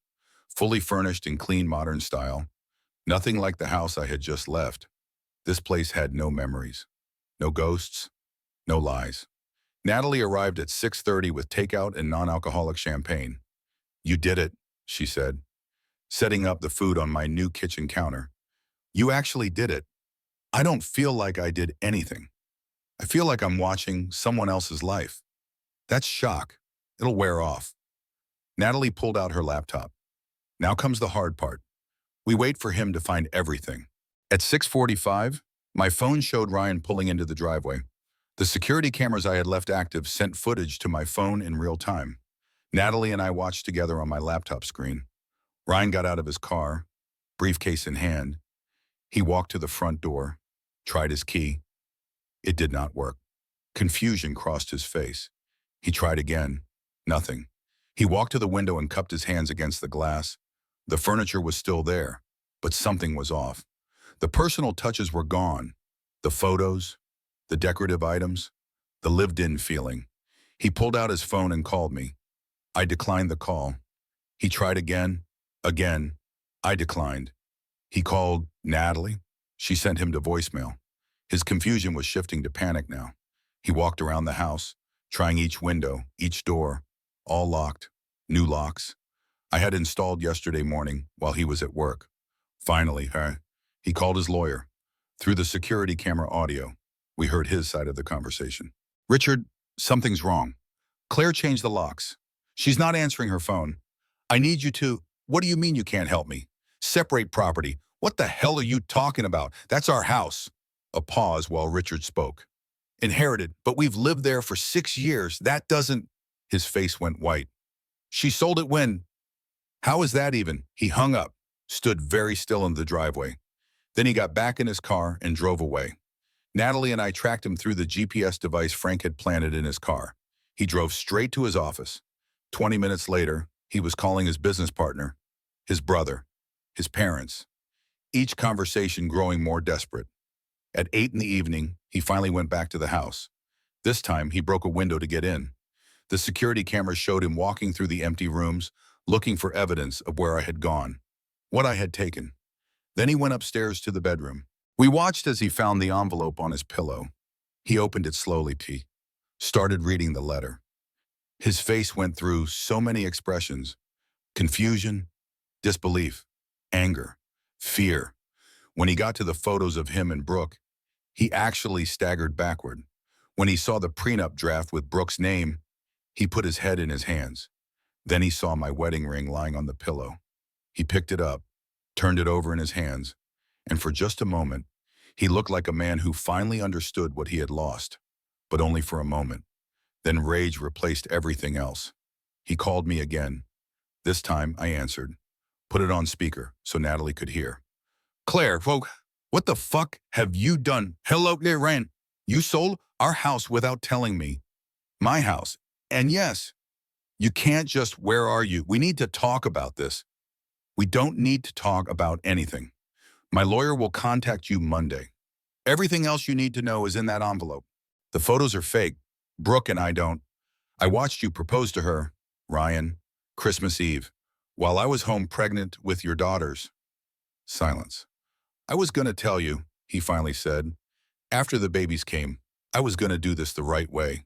Fully furnished in clean modern style. Nothing like the house I had just left. This place had no memories, no ghosts, no lies. Natalie arrived at 6:30 with takeout and non-alcoholic champagne. "You did it," she said, setting up the food on my new kitchen counter. "You actually did it. I don't feel like I did anything. I feel like I'm watching someone else's life. That's shock. It'll wear off." Natalie pulled out her laptop. "Now comes the hard part. We wait for him to find everything." At 6:45, my phone showed Ryan pulling into the driveway. The security cameras I had left active sent footage to my phone in real time. Natalie and I watched together on my laptop screen. Ryan got out of his car, briefcase in hand. He walked to the front door, tried his key. It did not work. Confusion crossed his face. He tried again. Nothing. He walked to the window and cupped his hands against the glass. The furniture was still there, but something was off. The personal touches were gone. The photos, the decorative items, the lived-in feeling. He pulled out his phone and called me. I declined the call. He tried again. I declined. He called Natalie. She sent him to voicemail. His confusion was shifting to panic now. He walked around the house, trying each window, each door, all locked, new locks. I had installed yesterday morning while he was at work. Finally, he called his lawyer. Through the security camera audio, we heard his side of the conversation. "Richard, something's wrong. Claire changed the locks. She's not answering her phone. I need you to—" "What do you mean you can't help me? Separate property. What the hell are you talking about? That's our house." A pause while Richard spoke. "Inherited, but we've lived there for 6 years. That doesn't—" His face went white. "She sold it when—" "How is that even?" He hung up, stood very still in the driveway. Then he got back in his car and drove away. Natalie and I tracked him through the GPS device Frank had planted in his car. He drove straight to his office. 20 minutes later, he was calling his business partner, his brother, his parents, each conversation growing more desperate. At 8 in the evening, he finally went back to the house. This time, he broke a window to get in. The security cameras showed him walking through the empty rooms, looking for evidence of where I had gone, what I had taken. Then he went upstairs to the bedroom. We watched as he found the envelope on his pillow. He opened it slowly, started reading the letter. His face went through so many expressions: confusion, disbelief, anger, fear. When he got to the photos of him and Brooke, he actually staggered backward. When he saw the prenup draft with Brooke's name, he put his head in his hands. Then he saw my wedding ring lying on the pillow. He picked it up, turned it over in his hands, and for just a moment, he looked like a man who finally understood what he had lost, but only for a moment. Then rage replaced everything else. He called me again. This time, I answered. Put it on speaker so Natalie could hear. "Claire, what the fuck have you done? Hello there, Ryan. You sold our house without telling me. My house. And yes, you can't just, where are you? We need to talk about this." "We don't need to talk about anything. My lawyer will contact you Monday. Everything else you need to know is in that envelope. The photos are fake. Brooke and I don't. I watched you propose to her, Ryan, Christmas Eve, while I was home pregnant with your daughters." Silence. "I was going to tell you," he finally said. "After the babies came, I was going to do this the right way.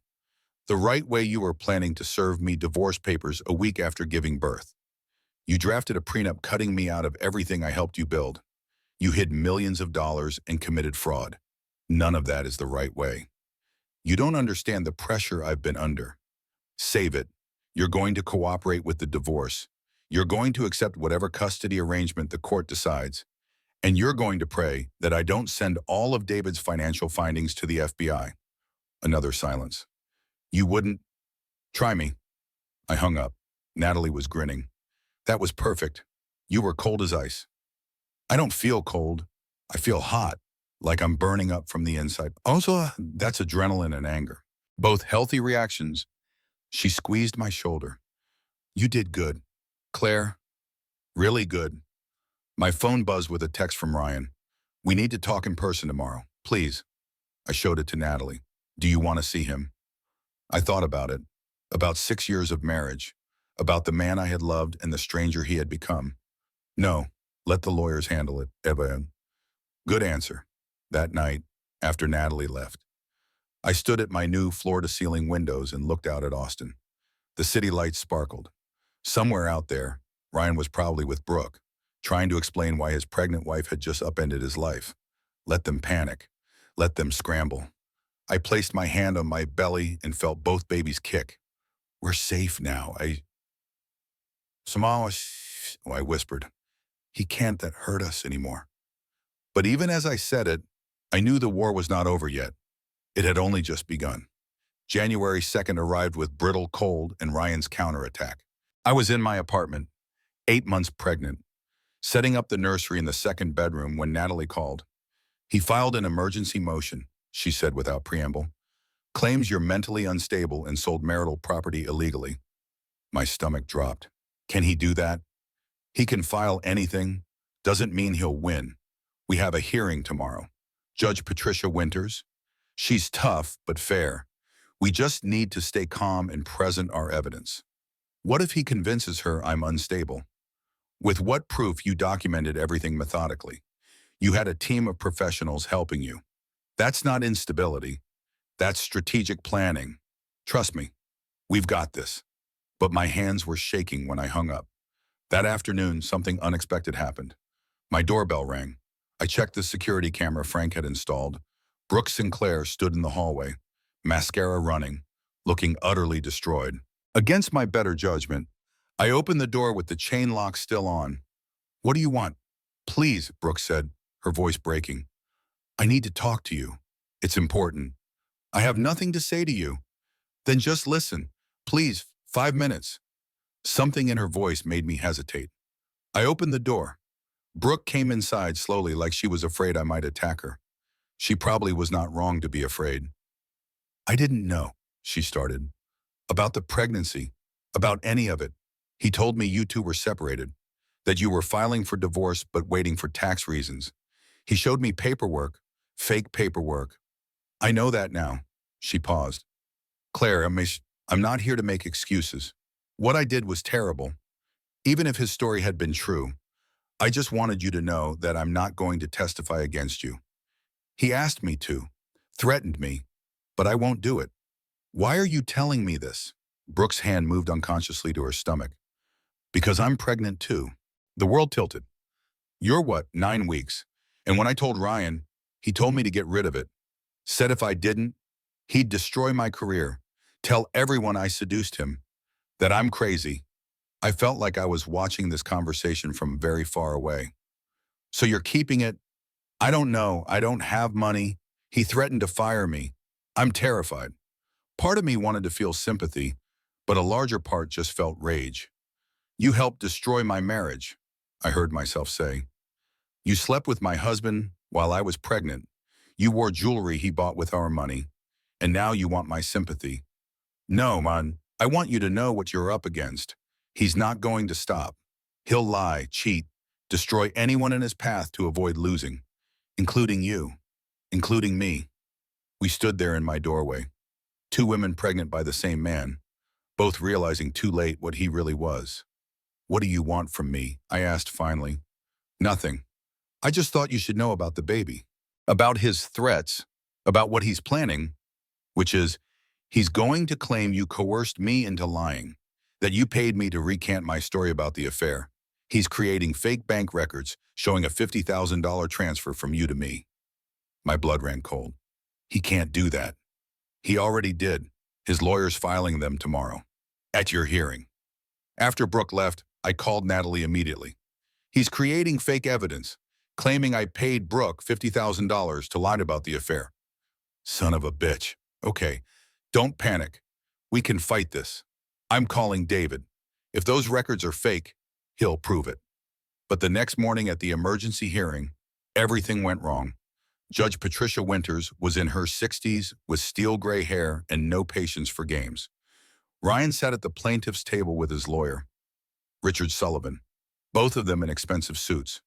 The right way. You were planning to serve me divorce papers a week after giving birth. You drafted a prenup cutting me out of everything I helped you build. You hid millions of dollars and committed fraud. None of that is the right way. You don't understand the pressure I've been under. Save it. You're going to cooperate with the divorce. You're going to accept whatever custody arrangement the court decides. And you're going to pray that I don't send all of David's financial findings to the FBI. Another silence. You wouldn't. Try me. I hung up. Natalie was grinning. That was perfect. You were cold as ice. I don't feel cold. I feel hot, like I'm burning up from the inside. Also, that's adrenaline and anger. Both healthy reactions. She squeezed my shoulder. You did good. Claire, really good. My phone buzzed with a text from Ryan. We need to talk in person tomorrow, please. I showed it to Natalie. Do you want to see him? I thought about it. About 6 years of marriage. About the man I had loved and the stranger he had become. No, let the lawyers handle it, Eva. Good answer. That night, after Natalie left, I stood at my new floor-to-ceiling windows and looked out at Austin. The city lights sparkled. Somewhere out there, Ryan was probably with Brooke, trying to explain why his pregnant wife had just upended his life. Let them panic. Let them scramble. I placed my hand on my belly and felt both babies kick. We're safe now. I whispered. He can't that hurt us anymore. But even as I said it, I knew the war was not over yet. It had only just begun. January 2nd arrived with brittle cold and Ryan's counterattack. I was in my apartment, 8 months pregnant, setting up the nursery in the second bedroom when Natalie called. He filed an emergency motion, she said without preamble. Claims you're mentally unstable and sold marital property illegally. My stomach dropped. Can he do that? He can file anything. Doesn't mean he'll win. We have a hearing tomorrow. Judge Patricia Winters. She's tough, but fair. We just need to stay calm and present our evidence. What if he convinces her I'm unstable? With what proof? You documented everything methodically. You had a team of professionals helping you. That's not instability. That's strategic planning. Trust me, we've got this. But my hands were shaking when I hung up. That afternoon, something unexpected happened. My doorbell rang. I checked the security camera Frank had installed. Brooke Sinclair stood in the hallway, mascara running, looking utterly destroyed. Against my better judgment, I opened the door with the chain lock still on. What do you want? Please, Brooke said, her voice breaking. I need to talk to you. It's important. I have nothing to say to you. Then just listen. Please, 5 minutes. Something in her voice made me hesitate. I opened the door. Brooke came inside slowly like she was afraid I might attack her. She probably was not wrong to be afraid. I didn't know, she started. About the pregnancy, about any of it. He told me you two were separated, that you were filing for divorce but waiting for tax reasons. He showed me paperwork, fake paperwork. I know that now. She paused. Claire, I'm not here to make excuses. What I did was terrible. Even if his story had been true, I just wanted you to know that I'm not going to testify against you. He asked me to, threatened me, but I won't do it. Why are you telling me this? Brooke's hand moved unconsciously to her stomach. Because I'm pregnant too. The world tilted. You're what, 9 weeks? And when I told Ryan, he told me to get rid of it. Said if I didn't, he'd destroy my career. Tell everyone I seduced him. That I'm crazy. I felt like I was watching this conversation from very far away. So you're keeping it? I don't know. I don't have money. He threatened to fire me. I'm terrified. Part of me wanted to feel sympathy, but a larger part just felt rage. You helped destroy my marriage, I heard myself say. You slept with my husband while I was pregnant. You wore jewelry he bought with our money. And now you want my sympathy. No, man, I want you to know what you're up against. He's not going to stop. He'll lie, cheat, destroy anyone in his path to avoid losing, including you, including me. We stood there in my doorway, 2 women pregnant by the same man, both realizing too late what he really was. What do you want from me? I asked finally. Nothing. I just thought you should know about the baby, about his threats, about what he's planning, which is, He's going to claim you coerced me into lying, that you paid me to recant my story about the affair. He's creating fake bank records showing a $50,000 transfer from you to me. My blood ran cold. He can't do that. He already did. His lawyer's filing them tomorrow. At your hearing. After Brooke left, I called Natalie immediately. He's creating fake evidence, claiming I paid Brooke $50,000 to lie about the affair. Son of a bitch. Okay, don't panic. We can fight this. I'm calling David. If those records are fake, he'll prove it. But the next morning at the emergency hearing, everything went wrong. Judge Patricia Winters was in her 60s with steel gray hair and no patience for games. Ryan sat at the plaintiff's table with his lawyer, Richard Sullivan, both of them in expensive suits.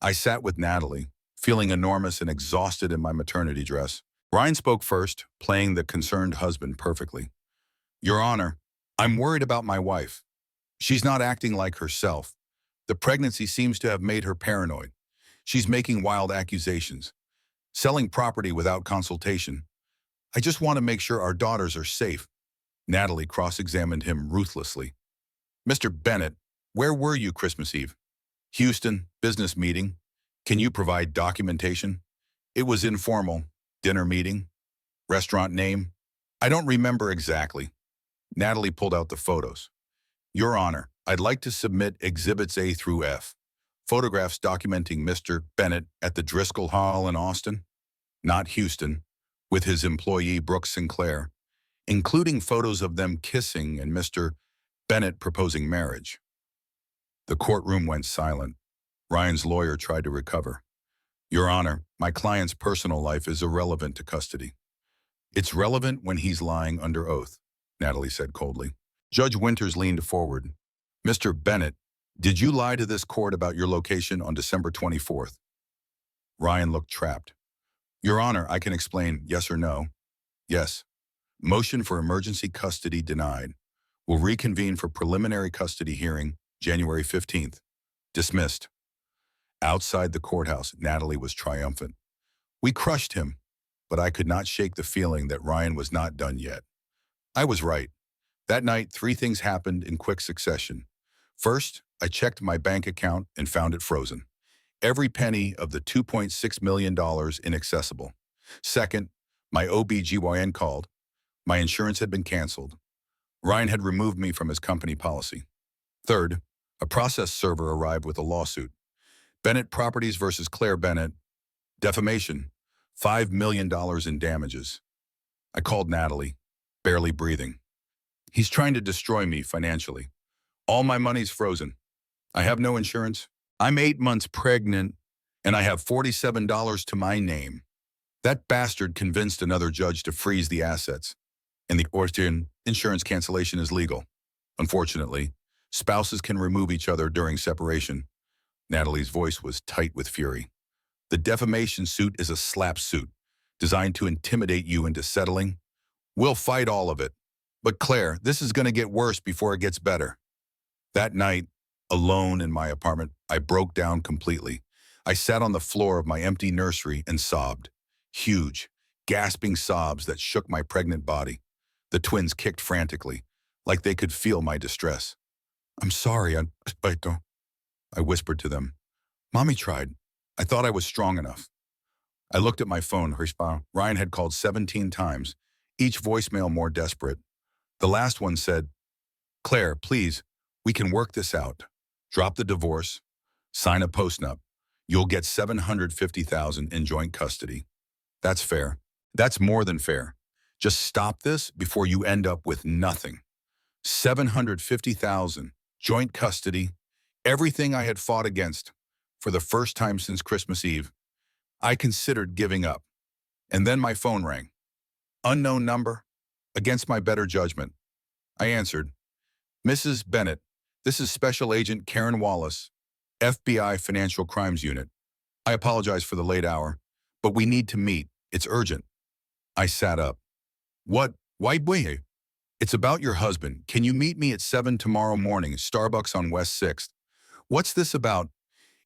I sat with Natalie, feeling enormous and exhausted in my maternity dress. Ryan spoke first, playing the concerned husband perfectly. Your Honor, I'm worried about my wife. She's not acting like herself. The pregnancy seems to have made her paranoid. She's making wild accusations, selling property without consultation. I just want to make sure our daughters are safe. Natalie cross-examined him ruthlessly. Mr. Bennett, where were you Christmas Eve? Houston, business meeting. Can you provide documentation? It was informal. Dinner meeting? Restaurant name? I don't remember exactly. Natalie pulled out the photos. Your Honor, I'd like to submit Exhibits A through F. Photographs documenting Mr. Bennett at the Driscoll Hall in Austin, not Houston, with his employee Brooke Sinclair, including photos of them kissing and Mr. Bennett proposing marriage. The courtroom went silent. Ryan's lawyer tried to recover. Your Honor, my client's personal life is irrelevant to custody. It's relevant when he's lying under oath, Natalie said coldly. Judge Winters leaned forward. Mr. Bennett, did you lie to this court about your location on December 24th? Ryan looked trapped. Your Honor, I can explain yes or no. Yes. Motion for emergency custody denied. Will reconvene for preliminary custody hearing January 15th. Dismissed. Outside the courthouse, Natalie was triumphant. We crushed him, but I could not shake the feeling that Ryan was not done yet. I was right. That night, 3 things happened in quick succession. First, I checked my bank account and found it frozen. Every penny of the $2.6 million inaccessible. Second, my OB/GYN called. My insurance had been canceled. Ryan had removed me from his company policy. Third, a process server arrived with a lawsuit. Bennett Properties versus Claire Bennett. Defamation. $5 million in damages. I called Natalie, barely breathing. He's trying to destroy me financially. All my money's frozen. I have no insurance. I'm 8 months pregnant, and I have $47 to my name. That bastard convinced another judge to freeze the assets, and the Austrian insurance cancellation is legal. Unfortunately, spouses can remove each other during separation. Natalie's voice was tight with fury. The defamation suit is a slap suit, designed to intimidate you into settling. We'll fight all of it. But Claire, this is going to get worse before it gets better. That night, alone in my apartment, I broke down completely. I sat on the floor of my empty nursery and sobbed. Huge, gasping sobs that shook my pregnant body. The twins kicked frantically, like they could feel my distress. I'm sorry, I whispered to them. Mommy tried. I thought I was strong enough. I looked at my phone. Ryan had called 17 times, each voicemail more desperate. The last one said, Claire, please, we can work this out. Drop the divorce. Sign a postnup. You'll get $750,000 in joint custody. That's fair. That's more than fair. Just stop this before you end up with nothing. $750,000, joint custody, everything I had fought against. For the first time since Christmas Eve, I considered giving up. And then my phone rang. Unknown number. Against my better judgment. I answered, Mrs. Bennett, this is Special Agent Karen Wallace, FBI Financial Crimes Unit. I apologize for the late hour, but we need to meet. It's urgent. I sat up. What? Why? It's about your husband. Can you meet me at 7 tomorrow morning, Starbucks on West 6th? What's this about?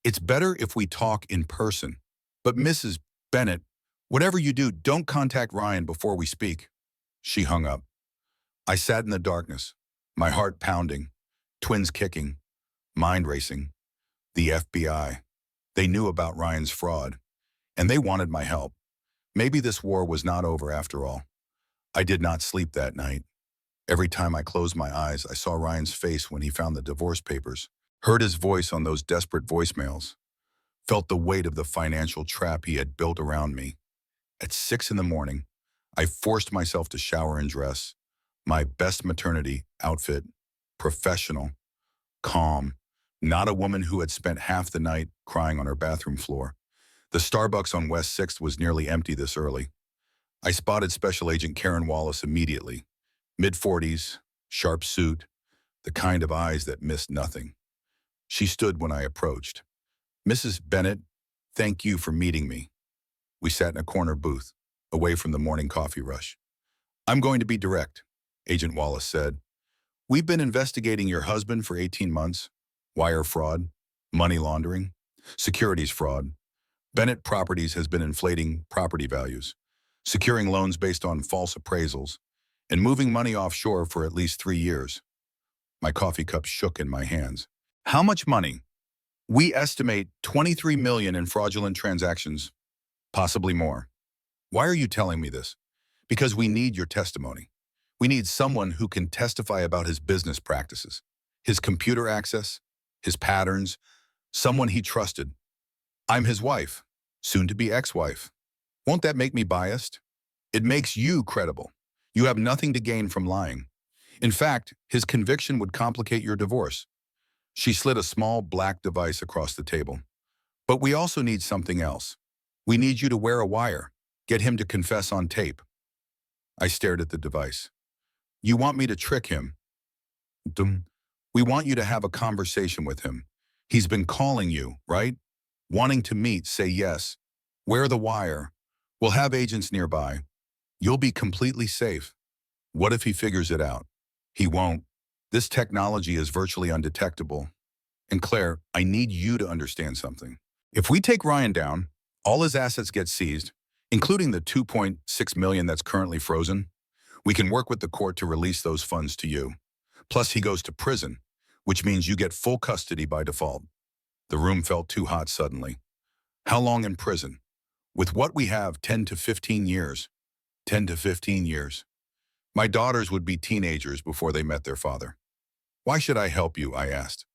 It's better if we talk in person. But Mrs. Bennett, whatever you do, don't contact Ryan before we speak. She hung up. I sat in the darkness, my heart pounding, twins kicking, mind racing. The FBI. They knew about Ryan's fraud, and they wanted my help. Maybe this war was not over after all. I did not sleep that night. Every time I closed my eyes, I saw Ryan's face when he found the divorce papers, heard his voice on those desperate voicemails, felt the weight of the financial trap he had built around me. At 6 in the morning, I forced myself to shower and dress, my best maternity outfit, professional, calm, not a woman who had spent half the night crying on her bathroom floor. The Starbucks on West 6th was nearly empty this early. I spotted Special Agent Karen Wallace immediately. Mid-40s, sharp suit, the kind of eyes that missed nothing. She stood when I approached. "Mrs. Bennett, thank you for meeting me." We sat in a corner booth, away from the morning coffee rush. "I'm going to be direct," Agent Wallace said. "We've been investigating your husband for 18 months. Wire fraud, money laundering, securities fraud. Bennett Properties has been inflating property values, securing loans based on false appraisals, and moving money offshore for at least 3 years." My coffee cup shook in my hands. "How much money?" "We estimate 23 million in fraudulent transactions, possibly more." "Why are you telling me this?" "Because we need your testimony. We need someone who can testify about his business practices, his computer access, his patterns, someone he trusted. I'm his wife, soon-to-be ex-wife. Won't that make me biased?" "It makes you credible. You have nothing to gain from lying. In fact, his conviction would complicate your divorce." She slid a small black device across the table. "But we also need something else. We need you to wear a wire, get him to confess on tape." I stared at the device. "You want me to trick him?" "Dum. We want you to have a conversation with him. He's been calling you, right? Wanting to meet, say yes. Wear the wire. We'll have agents nearby. You'll be completely safe." "What if he figures it out?" "He won't. This technology is virtually undetectable. And Claire, I need you to understand something. If we take Ryan down, all his assets get seized, including the 2.6 million that's currently frozen. We can work with the court to release those funds to you. Plus he goes to prison, which means you get full custody by default." The room felt too hot suddenly. "How long in prison?" "With what we have, 10 to 15 years. 10 to 15 years. My daughters would be teenagers before they met their father." "Why should I help you?" I asked.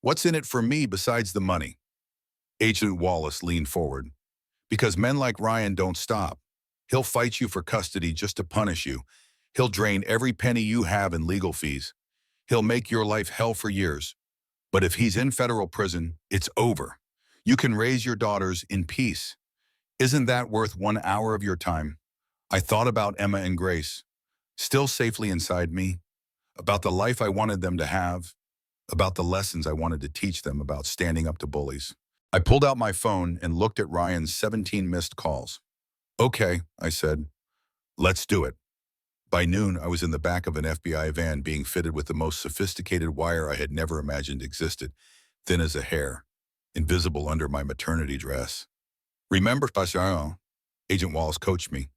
"What's in it for me besides the money?" Agent Wallace leaned forward. "Because men like Ryan don't stop. He'll fight you for custody just to punish you. He'll drain every penny you have in legal fees. He'll make your life hell for years. But if he's in federal prison, it's over. You can raise your daughters in peace. Isn't that worth 1 hour of your time?" I thought about Emma and Grace, still safely inside me, about the life I wanted them to have, about the lessons I wanted to teach them about standing up to bullies. I pulled out my phone and looked at Ryan's 17 missed calls. "Okay," I said, "let's do it." By noon, I was in the back of an FBI van being fitted with the most sophisticated wire I had never imagined existed, thin as a hair, invisible under my maternity dress. "Remember, Pascal," Agent Wallace coached me.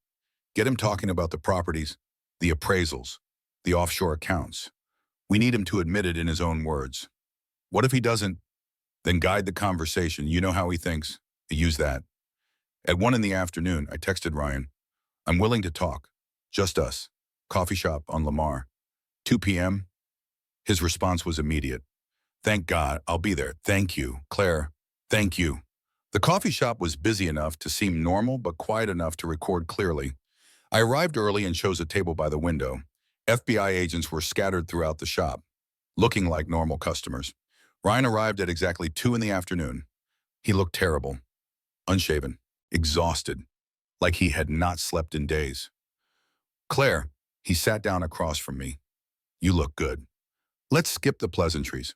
"Get him talking about the properties, the appraisals, the offshore accounts. We need him to admit it in his own words. What if he doesn't? Then guide the conversation. You know how he thinks. Use that." At 1 in the afternoon, I texted Ryan, "I'm willing to talk. Just us. Coffee shop on Lamar. 2 p.m. His response was immediate. "Thank God, I'll be there. Thank you, Claire. Thank you." The coffee shop was busy enough to seem normal, but quiet enough to record clearly. I arrived early and chose a table by the window. FBI agents were scattered throughout the shop, looking like normal customers. Ryan arrived at exactly 2 in the afternoon. He looked terrible, unshaven, exhausted, like he had not slept in days. "Claire," he sat down across from me. "You look good. Let's skip the pleasantries.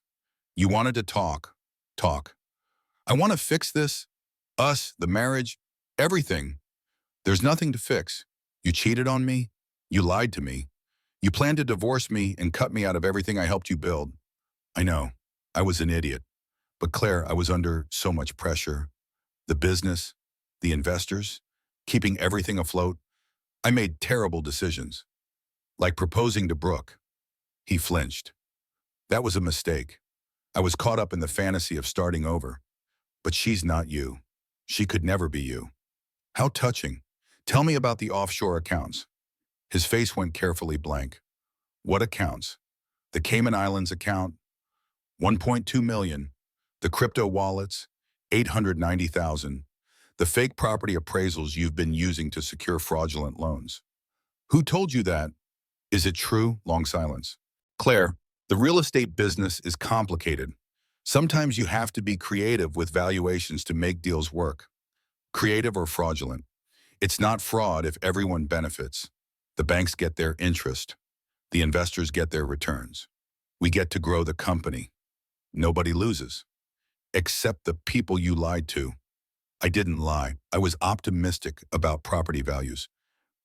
You wanted to talk. Talk. I want to fix this. Us, the marriage, everything. There's nothing to fix. You cheated on me. You lied to me. You planned to divorce me and cut me out of everything I helped you build. I know. I was an idiot. But Claire, I was under so much pressure. The business, the investors, keeping everything afloat. I made terrible decisions. Like proposing to Brooke. He flinched. That was a mistake. I was caught up in the fantasy of starting over. But she's not you. She could never be you. How touching. Tell me about the offshore accounts. His face went carefully blank. What accounts? The Cayman Islands account, 1.2 million. The crypto wallets, 890,000. The fake property appraisals you've been using to secure fraudulent loans. Who told you that? Is it true? Long silence. Claire, the real estate business is complicated. Sometimes you have to be creative with valuations to make deals work. Creative or fraudulent. It's not fraud if everyone benefits. The banks get their interest. The investors get their returns. We get to grow the company. Nobody loses. Except the people you lied to. I didn't lie. I was optimistic about property values.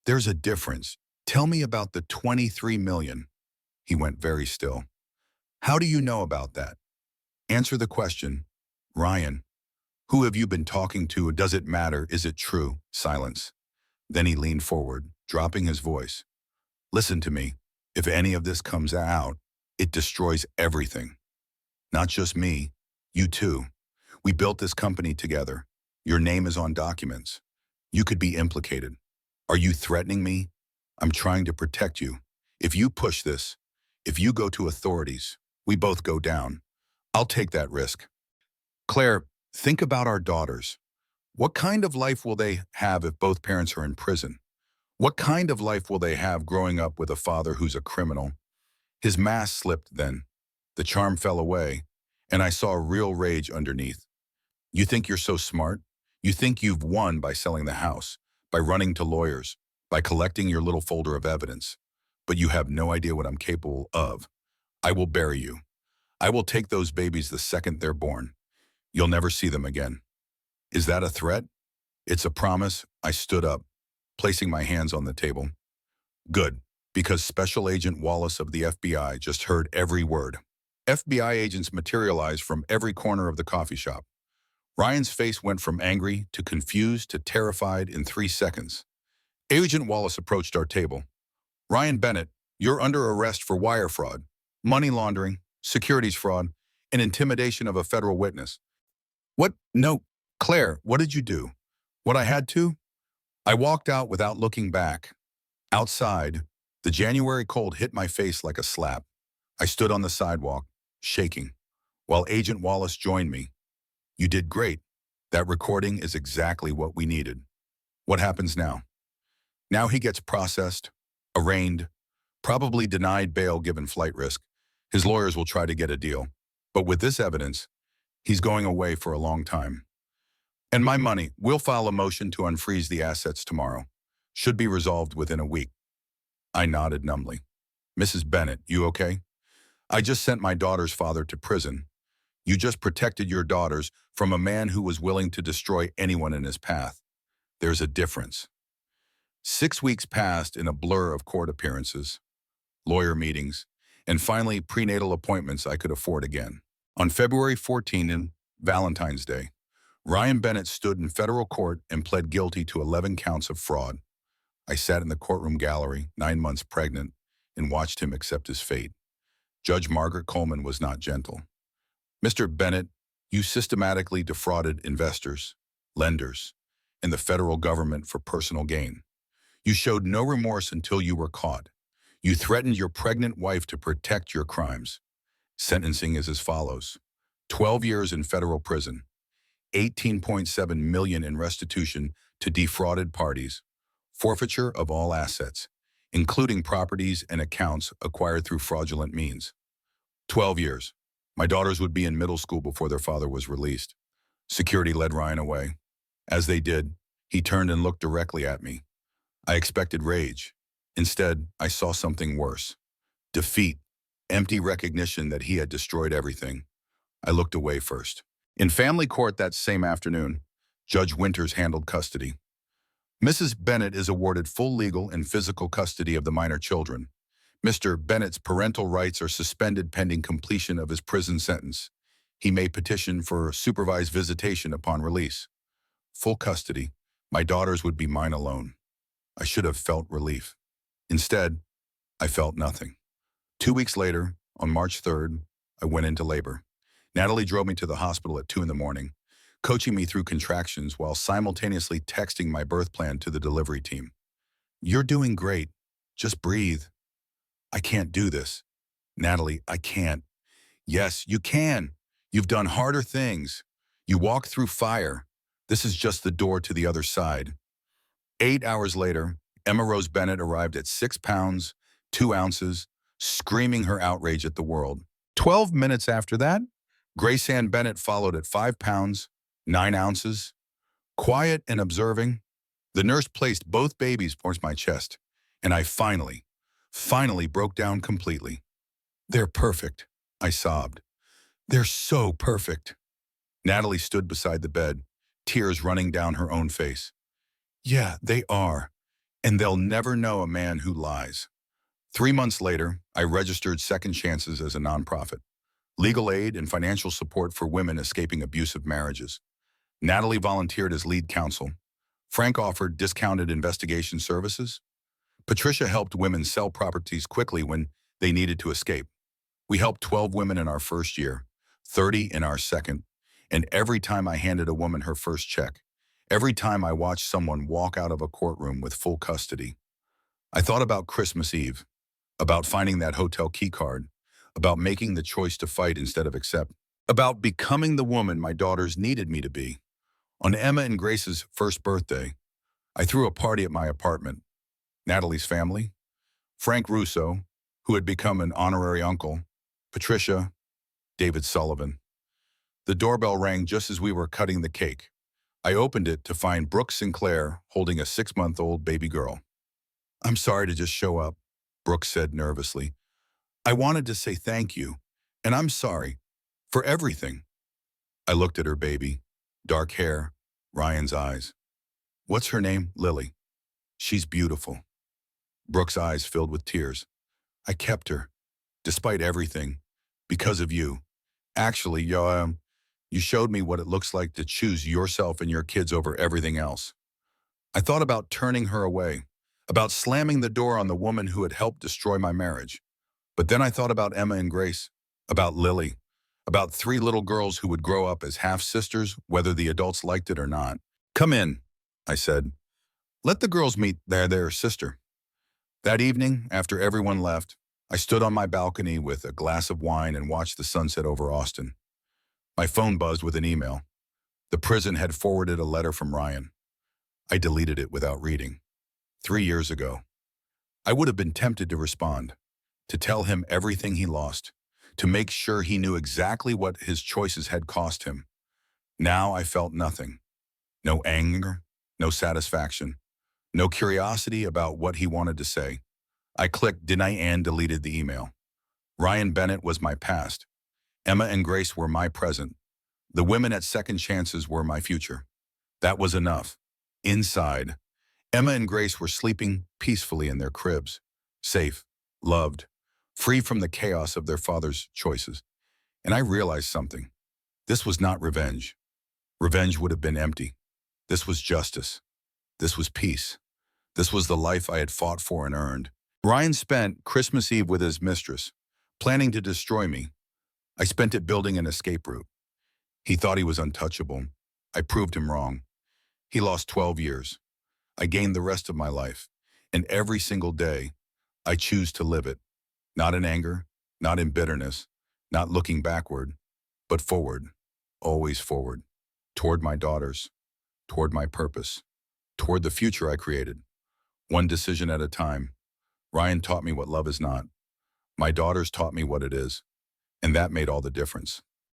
There's a difference. Tell me about the 23 million. He went very still. How do you know about that? Answer the question. Ryan. Who have you been talking to? Does it matter? Is it true? Silence. Then he leaned forward, dropping his voice. Listen to me. If any of this comes out, it destroys everything. Not just me, you too. We built this company together. Your name is on documents. You could be implicated. Are you threatening me? I'm trying to protect you. If you push this, if you go to authorities, we both go down. I'll take that risk. Claire, think about our daughters. What kind of life will they have if both parents are in prison? What kind of life will they have growing up with a father who's a criminal? His mask slipped then. The charm fell away, and I saw real rage underneath. You think you're so smart? You think you've won by selling the house, by running to lawyers, by collecting your little folder of evidence. But you have no idea what I'm capable of. I will bury you. I will take those babies the second they're born. You'll never see them again. Is that a threat? It's a promise. I stood up, placing my hands on the table. Good, because Special Agent Wallace of the FBI just heard every word. FBI agents materialized from every corner of the coffee shop. Ryan's face went from angry to confused to terrified in 3 seconds. Agent Wallace approached our table. Ryan Bennett, you're under arrest for wire fraud, money laundering, securities fraud, and intimidation of a federal witness. What? No. Claire, what did you do? What I had to? I walked out without looking back. Outside, the January cold hit my face like a slap. I stood on the sidewalk, shaking, while Agent Wallace joined me. You did great. That recording is exactly what we needed. What happens now? Now he gets processed, arraigned, probably denied bail given flight risk. His lawyers will try to get a deal. But with this evidence, he's going away for a long time. And my money, we'll file a motion to unfreeze the assets tomorrow. Should be resolved within a week. I nodded numbly. Mrs. Bennett, you okay? I just sent my daughter's father to prison. You just protected your daughters from a man who was willing to destroy anyone in his path. There's a difference. 6 weeks passed in a blur of court appearances, lawyer meetings, and finally prenatal appointments I could afford again. On February 14, Valentine's Day, Ryan Bennett stood in federal court and pled guilty to 11 counts of fraud. I sat in the courtroom gallery, 9 months pregnant, and watched him accept his fate. Judge Margaret Coleman was not gentle. Mr. Bennett, you systematically defrauded investors, lenders, and the federal government for personal gain. You showed no remorse until you were caught. You threatened your pregnant wife to protect your crimes. Sentencing is as follows. 12 years in federal prison, 18.7 million in restitution to defrauded parties, forfeiture of all assets, including properties and accounts acquired through fraudulent means. 12 years. My daughters would be in middle school before their father was released. Security led Ryan away. As they did, he turned and looked directly at me. I expected rage. Instead, I saw something worse. Defeat, empty recognition that he had destroyed everything. I looked away first. In family court that same afternoon, Judge Winters handled custody. Mrs. Bennett is awarded full legal and physical custody of the minor children. Mr. Bennett's parental rights are suspended pending completion of his prison sentence. He may petition for supervised visitation upon release. Full custody. My daughters would be mine alone. I should have felt relief. Instead, I felt nothing. 2 weeks later, on March 3rd, I went into labor. Natalie drove me to the hospital at 2 in the morning, coaching me through contractions while simultaneously texting my birth plan to the delivery team. "You're doing great. Just breathe." "I can't do this." "Natalie, I can't." "Yes, you can. You've done harder things. You walked through fire. This is just the door to the other side." 8 hours later, Emma Rose Bennett arrived at 6 pounds, 2 ounces, screaming her outrage at the world. 12 minutes after that, Grace Ann Bennett followed at 5 pounds, 9 ounces. Quiet and observing, the nurse placed both babies towards my chest, and I finally broke down completely. "They're perfect," I sobbed. "They're so perfect." Natalie stood beside the bed, tears running down her own face. "Yeah, they are, and they'll never know a man who lies." 3 months later, I registered Second Chances as a nonprofit, legal aid and financial support for women escaping abusive marriages. Natalie volunteered as lead counsel. Frank offered discounted investigation services. Patricia helped women sell properties quickly when they needed to escape. We helped 12 women in our first year, 30 in our second, and every time I handed a woman her first check, every time I watched someone walk out of a courtroom with full custody, I thought about Christmas Eve, about finding that hotel key card, about making the choice to fight instead of accept, about becoming the woman my daughters needed me to be. On Emma and Grace's first birthday, I threw a party at my apartment. Natalie's family, Frank Russo, who had become an honorary uncle, Patricia, David Sullivan. The doorbell rang just as we were cutting the cake. I opened it to find Brooke Sinclair holding a 6-month-old baby girl. "I'm sorry to just show up," Brooke said nervously. "I wanted to say thank you, and I'm sorry for everything." I looked at her baby, dark hair, Ryan's eyes. "What's her name?" "Lily." "She's beautiful." Brooke's eyes filled with tears. "I kept her, despite everything, because of you. Actually, you showed me what it looks like to choose yourself and your kids over everything else." I thought about turning her away, about slamming the door on the woman who had helped destroy my marriage. But then I thought about Emma and Grace, about Lily, about 3 little girls who would grow up as half-sisters, whether the adults liked it or not. "Come in," I said. "Let the girls meet their sister." That evening, after everyone left, I stood on my balcony with a glass of wine and watched the sunset over Austin. My phone buzzed with an email. The prison had forwarded a letter from Ryan. I deleted it without reading. 3 years ago. I would have been tempted to respond, to tell him everything he lost, to make sure he knew exactly what his choices had cost him. Now I felt nothing. No anger, no satisfaction, no curiosity about what he wanted to say. I clicked deny and deleted the email. Ryan Bennett was my past. Emma and Grace were my present. The women at Second Chances were my future. That was enough. Inside, Emma and Grace were sleeping peacefully in their cribs, safe, loved, free from the chaos of their father's choices. And I realized something. This was not revenge. Revenge would have been empty. This was justice. This was peace. This was the life I had fought for and earned. Ryan spent Christmas Eve with his mistress, planning to destroy me. I spent it building an escape route. He thought he was untouchable. I proved him wrong. He lost 12 years. I gained the rest of my life. And every single day, I choose to live it. Not in anger, not in bitterness, not looking backward, but forward, always forward, toward my daughters, toward my purpose, toward the future I created. One decision at a time. Ryan taught me what love is not. My daughters taught me what it is. And that made all the difference.